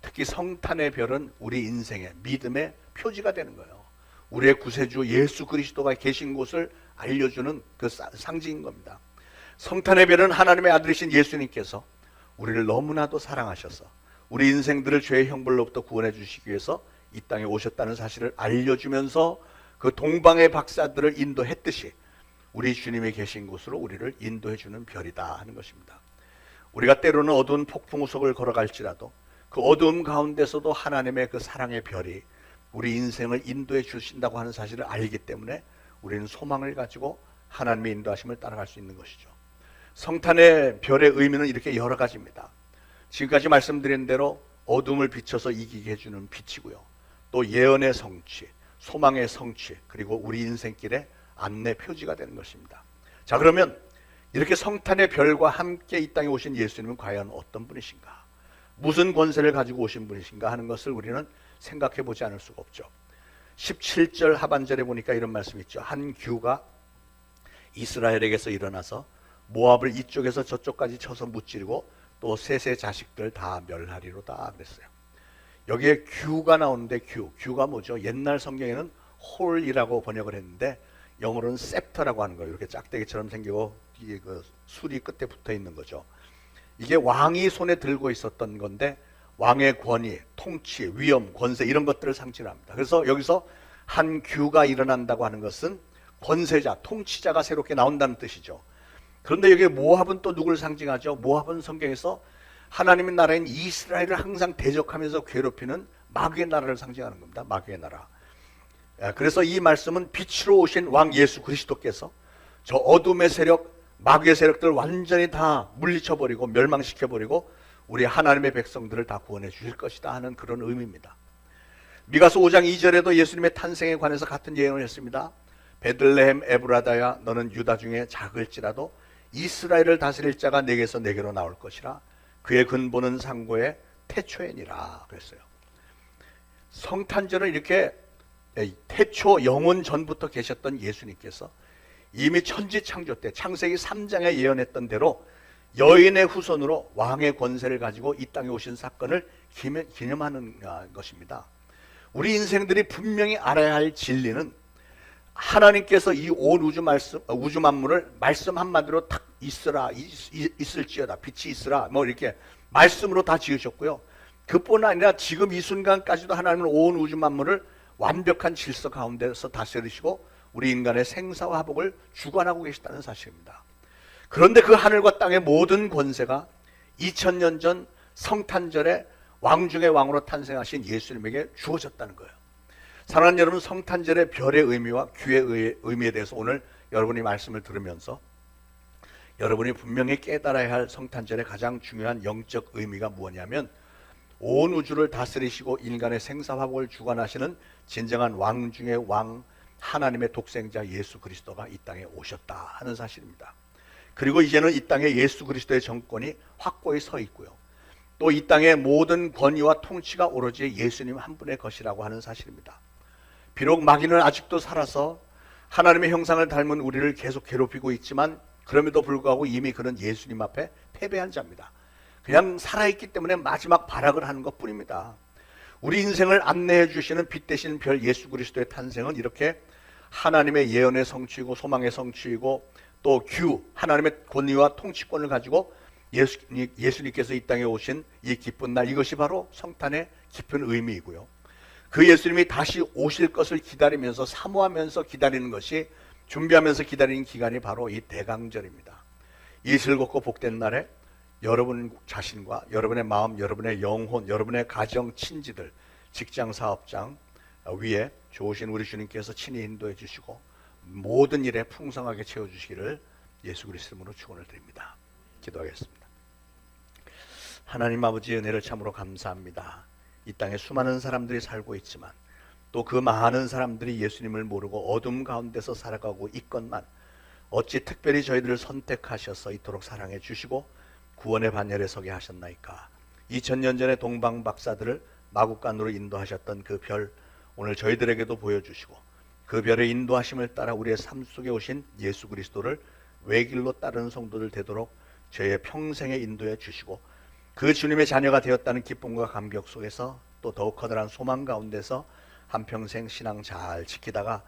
특히 성탄의 별은 우리 인생의 믿음의 표지가 되는 거예요. 우리의 구세주 예수 그리스도가 계신 곳을 알려주는 그 상징인 겁니다. 성탄의 별은 하나님의 아들이신 예수님께서 우리를 너무나도 사랑하셔서 우리 인생들을 죄의 형벌로부터 구원해 주시기 위해서 이 땅에 오셨다는 사실을 알려주면서 그 동방의 박사들을 인도했듯이 우리 주님이 계신 곳으로 우리를 인도해 주는 별이다 하는 것입니다. 우리가 때로는 어두운 폭풍 속을 걸어갈지라도 그 어두움 가운데서도 하나님의 그 사랑의 별이 우리 인생을 인도해 주신다고 하는 사실을 알기 때문에 우리는 소망을 가지고 하나님의 인도하심을 따라갈 수 있는 것이죠. 성탄의 별의 의미는 이렇게 여러 가지입니다. 지금까지 말씀드린 대로 어둠을 비춰서 이기게 해주는 빛이고요. 또 예언의 성취, 소망의 성취, 그리고 우리 인생길의 안내 표지가 되는 것입니다. 자, 그러면 이렇게 성탄의 별과 함께 이 땅에 오신 예수님은 과연 어떤 분이신가? 무슨 권세를 가지고 오신 분이신가 하는 것을 우리는 생각해 보지 않을 수가 없죠. 17절 하반절에 보니까 이런 말씀이 있죠. 한 규가 이스라엘에게서 일어나서 모압을 이쪽에서 저쪽까지 쳐서 무찌르고 또 셋의 자식들 다 멸하리로다 그랬어요. 여기에 규가 나오는데 규가 뭐죠? 옛날 성경에는 홀이라고 번역을 했는데 영어로는 셉터라고 하는 거예요. 이렇게 짝대기처럼 생기고 뒤에 그 술이 끝에 붙어 있는 거죠. 이게 왕이 손에 들고 있었던 건데 왕의 권위, 통치, 위엄, 권세 이런 것들을 상징합니다. 그래서 여기서 한 규가 일어난다고 하는 것은 권세자, 통치자가 새롭게 나온다는 뜻이죠. 그런데 여기 모압은 또 누구를 상징하죠? 모압은 성경에서 하나님의 나라인 이스라엘을 항상 대적하면서 괴롭히는 마귀의 나라를 상징하는 겁니다. 마귀의 나라. 그래서 이 말씀은 빛으로 오신 왕 예수 그리스도께서 저 어둠의 세력, 마귀의 세력들을 완전히 다 물리쳐버리고 멸망시켜버리고 우리 하나님의 백성들을 다 구원해 주실 것이다 하는 그런 의미입니다. 미가서 5장 2절에도 예수님의 탄생에 관해서 같은 예언을 했습니다. 베들레헴 에브라다야 너는 유다 중에 작을지라도 이스라엘을 다스릴 자가 내게서 내게로 나올 것이라 그의 근본은 상고의 태초에니라 그랬어요. 성탄절은 이렇게 태초 영원 전부터 계셨던 예수님께서 이미 천지창조 때 창세기 3장에 예언했던 대로 여인의 후손으로 왕의 권세를 가지고 이 땅에 오신 사건을 기념하는 것입니다. 우리 인생들이 분명히 알아야 할 진리는 하나님께서 이 온 우주 만물을 말씀 한마디로 탁 있을지어다 빛이 있으라 뭐 이렇게 말씀으로 다 지으셨고요. 그뿐 아니라 지금 이 순간까지도 하나님은 온 우주 만물을 완벽한 질서 가운데서 다스리시고 우리 인간의 생사와 화복을 주관하고 계시다는 사실입니다. 그런데 그 하늘과 땅의 모든 권세가 2000년 전 성탄절에 왕 중의 왕으로 탄생하신 예수님에게 주어졌다는 거예요. 사랑하는 여러분, 성탄절의 별의 의미와 귀의 의미에 대해서 오늘 여러분이 말씀을 들으면서 여러분이 분명히 깨달아야 할 성탄절의 가장 중요한 영적 의미가 무엇이냐면 온 우주를 다스리시고 인간의 생사화복을 주관하시는 진정한 왕 중의 왕, 하나님의 독생자 예수 그리스도가 이 땅에 오셨다 하는 사실입니다. 그리고 이제는 이 땅에 예수 그리스도의 정권이 확고히 서 있고요. 또 이 땅의 모든 권위와 통치가 오로지 예수님 한 분의 것이라고 하는 사실입니다. 비록 마귀는 아직도 살아서 하나님의 형상을 닮은 우리를 계속 괴롭히고 있지만 그럼에도 불구하고 이미 그는 예수님 앞에 패배한 자입니다. 그냥 살아있기 때문에 마지막 발악을 하는 것뿐입니다. 우리 인생을 안내해 주시는 빛 대신 별 예수 그리스도의 탄생은 이렇게 하나님의 예언의 성취이고 소망의 성취이고 또 하나님의 권위와 통치권을 가지고 예수님께서 이 땅에 오신 이 기쁜 날, 이것이 바로 성탄의 깊은 의미이고요. 그 예수님이 다시 오실 것을 기다리면서 사모하면서 기다리는 것이, 준비하면서 기다리는 기간이 바로 이 대강절입니다. 이 즐겁고 복된 날에 여러분 자신과 여러분의 마음, 여러분의 영혼, 여러분의 가정, 친지들, 직장, 사업장 위에 좋으신 우리 주님께서 친히 인도해 주시고 모든 일에 풍성하게 채워주시기를 예수 그리스도 이름으로 축원을 드립니다. 기도하겠습니다. 하나님 아버지의 은혜를 참으로 감사합니다. 이 땅에 수많은 사람들이 살고 있지만 또 그 많은 사람들이 예수님을 모르고 어둠 가운데서 살아가고 있건만 어찌 특별히 저희들을 선택하셔서 이토록 사랑해 주시고 구원의 반열에 서게 하셨나이까. 2000년 전에 동방 박사들을 마국간으로 인도하셨던 그 별, 오늘 저희들에게도 보여주시고 그 별의 인도하심을 따라 우리의 삶 속에 오신 예수 그리스도를 외길로 따르는 성도들 되도록 저희의 평생에 인도해 주시고 그 주님의 자녀가 되었다는 기쁨과 감격 속에서 또 더욱 커다란 소망 가운데서 한평생 신앙 잘 지키다가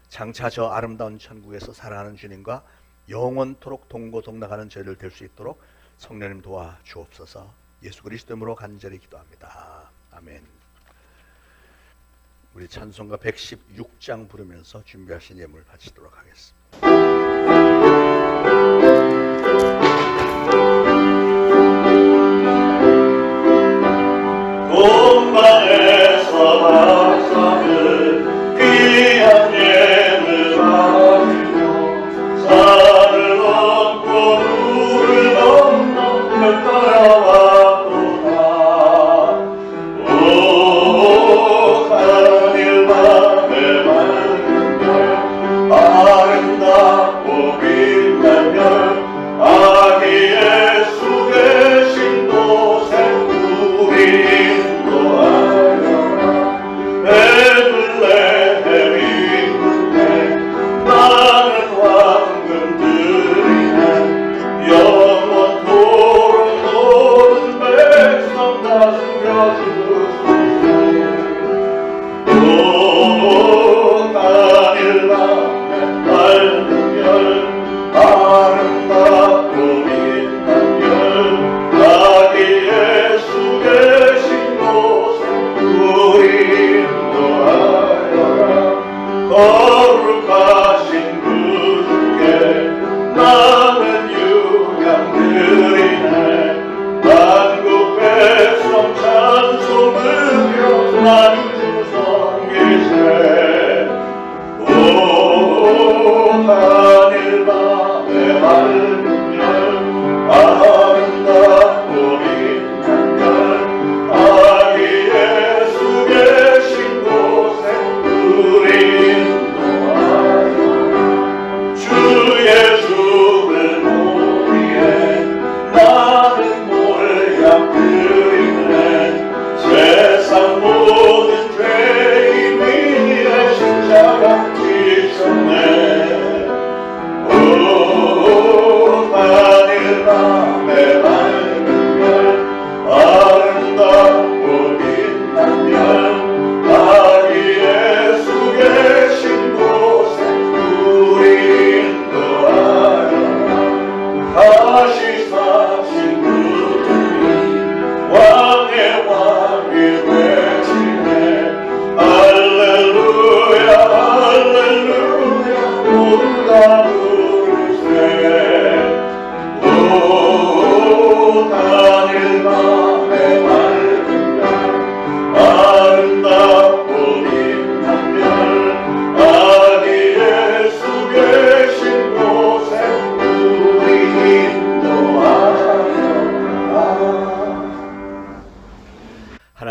장차 저 아름다운 천국에서 살아가는 주님과 영원토록 동고동락하는 저희들 될 수 있도록 성령님 도와 주옵소서. 예수 그리스도 이름으로 간절히 기도합니다. 아멘. 우리 찬송가 116장 부르면서 준비하신 예물 바치도록 하겠습니다. 동방에서 박사들 귀한 예물 가지고 산을 넘고 물을 건너 별 따라왔도다. 오 하늘 밤에 맑은 별, 아름답고 빛난 별, 아기 예수 계신 곳에 우리 거룩하신 그주께 나는 유향 드리네. 만국 백성 찬송 드려 만주 성기세. 오 하늘 밤에 맑은 별, 아름답고 빛난 별, 아기 예수 계신 곳에 우리 모든 죄인 위에 십자가 지셨네.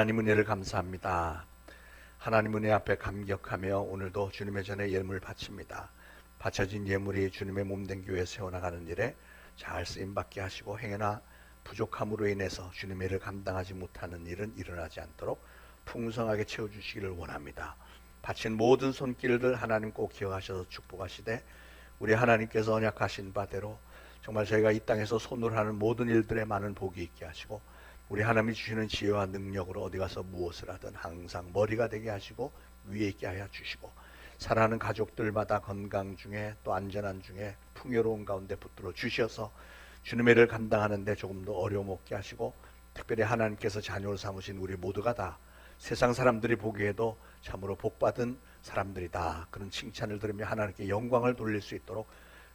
하나님 은혜를 감사합니다. 하나님 은혜 앞에 감격하며 오늘도 주님의 전에 예물을 바칩니다. 바쳐진 예물이 주님의 몸된 교회 세워나가는 일에 잘 쓰임받게 하시고 행여나 부족함으로 인해서 주님의 일을 감당하지 못하는 일은 일어나지 않도록 풍성하게 채워주시기를 원합니다. 바친 모든 손길들 하나님 꼭 기억하셔서 축복하시되 우리 하나님께서 언약하신 바대로 정말 저희가 이 땅에서 손으로 하는 모든 일들에 많은 복이 있게 하시고 우리 하나님이 주시는 지혜와 능력으로 어디 가서 무엇을 하든 항상 머리가 되게 하시고 위에 있게 하여 주시고 사랑하는 가족들마다 건강 중에 또 안전한 중에 풍요로운 가운데 붙들어 주셔서 주님의 일을 감당하는 데 조금 더 어려움 없게 하시고 특별히 하나님께서 자녀를 삼으신 우리 모두가 다 세상 사람들이 보기에도 참으로 복받은 사람들이다, 그런 칭찬을 들으며 하나님께 영광을 돌릴 수 있도록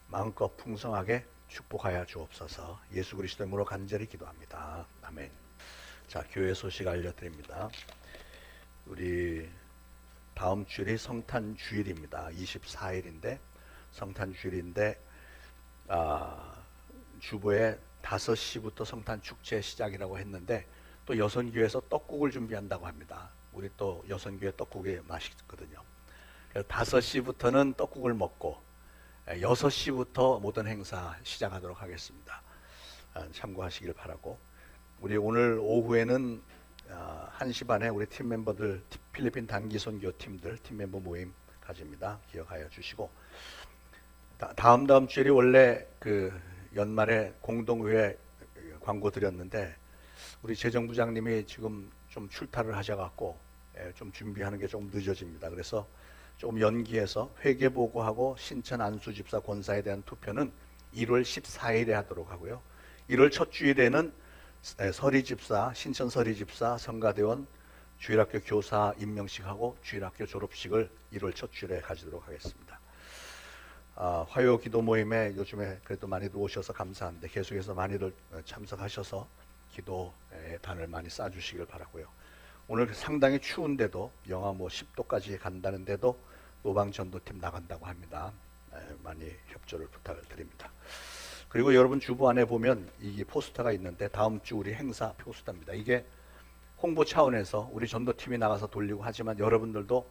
마음껏 풍성하게 축복하여 주옵소서. 예수 그리스도 이름으로 간절히 기도합니다. 아멘. 자, 교회 소식 알려드립니다. 우리 다음 주일이 성탄 주일입니다. 24일인데 성탄 주일인데 주보에 5시부터 성탄 축제 시작이라고 했는데 또 여선교회에서 떡국을 준비한다고 합니다. 우리 또 여선교회 떡국이 맛있거든요. 그래서 5시부터는 떡국을 먹고 6시부터 모든 행사 시작하도록 하겠습니다. 참고하시길 바라고, 우리 오늘 오후에는 1시 반에 우리 팀 멤버들 필리핀 단기 선교 팀들 팀 멤버 모임 가집니다. 기억하여 주시고, 다음 주일이 원래 그 연말에 공동회회 광고 드렸는데 우리 재정부장님이 지금 좀 출타를 하셔갖고 좀 준비하는 게 조금 늦어집니다. 그래서 조금 연기해서 회계보고하고 신천 안수집사 권사에 대한 투표는 1월 14일에 하도록 하고요. 1월 첫 주일에는 서리집사, 신천 서리집사, 성가대원, 주일학교 교사 임명식하고 주일학교 졸업식을 1월 첫 주일에 가지도록 하겠습니다. 화요 기도 모임에 요즘에 그래도 많이들 오셔서 감사한데 계속해서 많이들 참석하셔서 기도의 단을 많이 쌓아주시길 바라고요. 오늘 상당히 추운데도 영하 10도까지 간다는데도 노방전도팀 나간다고 합니다. 많이 협조를 부탁을 드립니다. 그리고 여러분 주보 안에 보면 이 포스터가 있는데 다음 주 우리 행사 포스터입니다. 이게 홍보 차원에서 우리 전도팀이 나가서 돌리고 하지만 여러분들도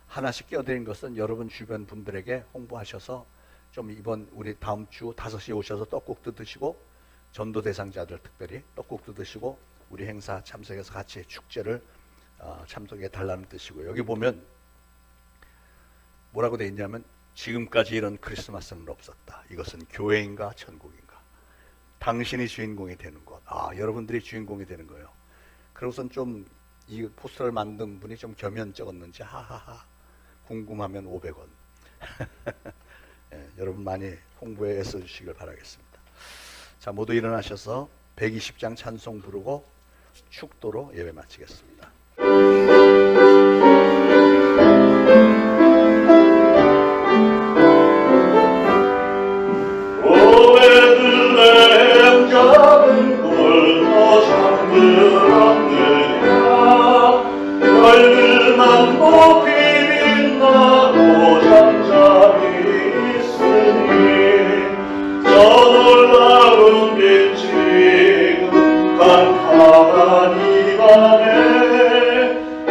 하나씩 껴드린 것은 여러분 주변 분들에게 홍보하셔서 좀 이번 우리 다음 주 5시에 오셔서 떡국도 드시고 전도 대상자들 특별히 떡국도 드시고 우리 행사 참석해서 같이 축제를 참석해 달라는 뜻이고요. 여기 보면 뭐라고 되어 있냐면 지금까지 이런 크리스마스는 없었다. 이것은 교회인가 천국인가. 당신이 주인공이 되는 것. 여러분들이 주인공이 되는 거예요. 그러고선 좀 이 포스터를 만든 분이 좀 겸연쩍었는지 하하하 궁금하면 500원. 여러분 많이 홍보에 애써주시길 바라겠습니다. 자, 모두 일어나셔서 120장 찬송 부르고 축도로 예배 마치겠습니다. 열들만 높이 빛나고 잠잠히 있으니 저 놀라운 빛이 깜깜한 이 밤에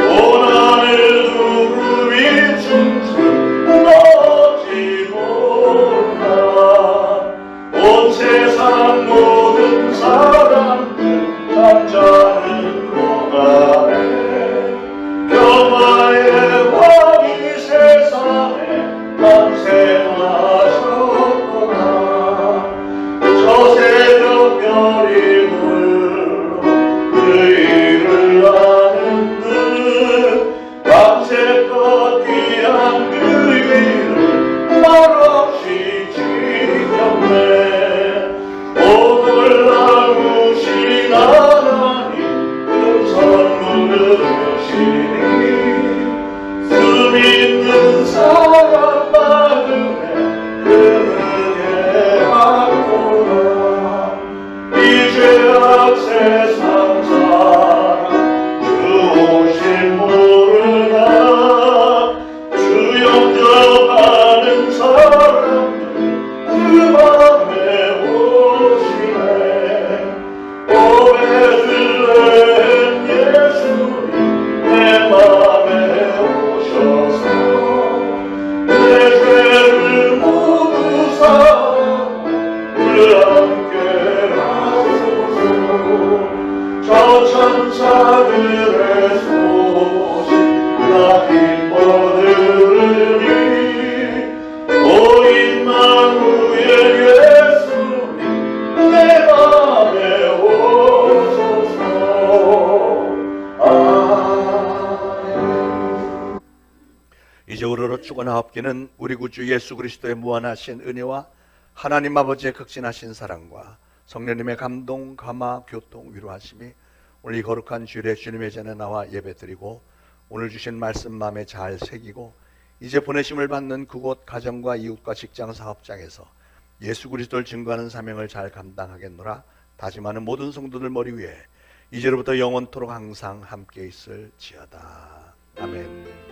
없기는 우리 구주 예수 그리스도의 무한하신 은혜와 하나님 아버지의 극진하신 사랑과 성령님의 감동, 감화, 교통, 위로하심이 오늘 이 거룩한 주일에 주님의 전에 나와 예배드리고 오늘 주신 말씀 마음에 잘 새기고 이제 보내심을 받는 그곳 가정과 이웃과 직장 사업장에서 예수 그리스도를 증거하는 사명을 잘 감당하겠노라 다짐하는 모든 성도들 머리 위에 이제로부터 영원토록 항상 함께 있을지어다. 아멘.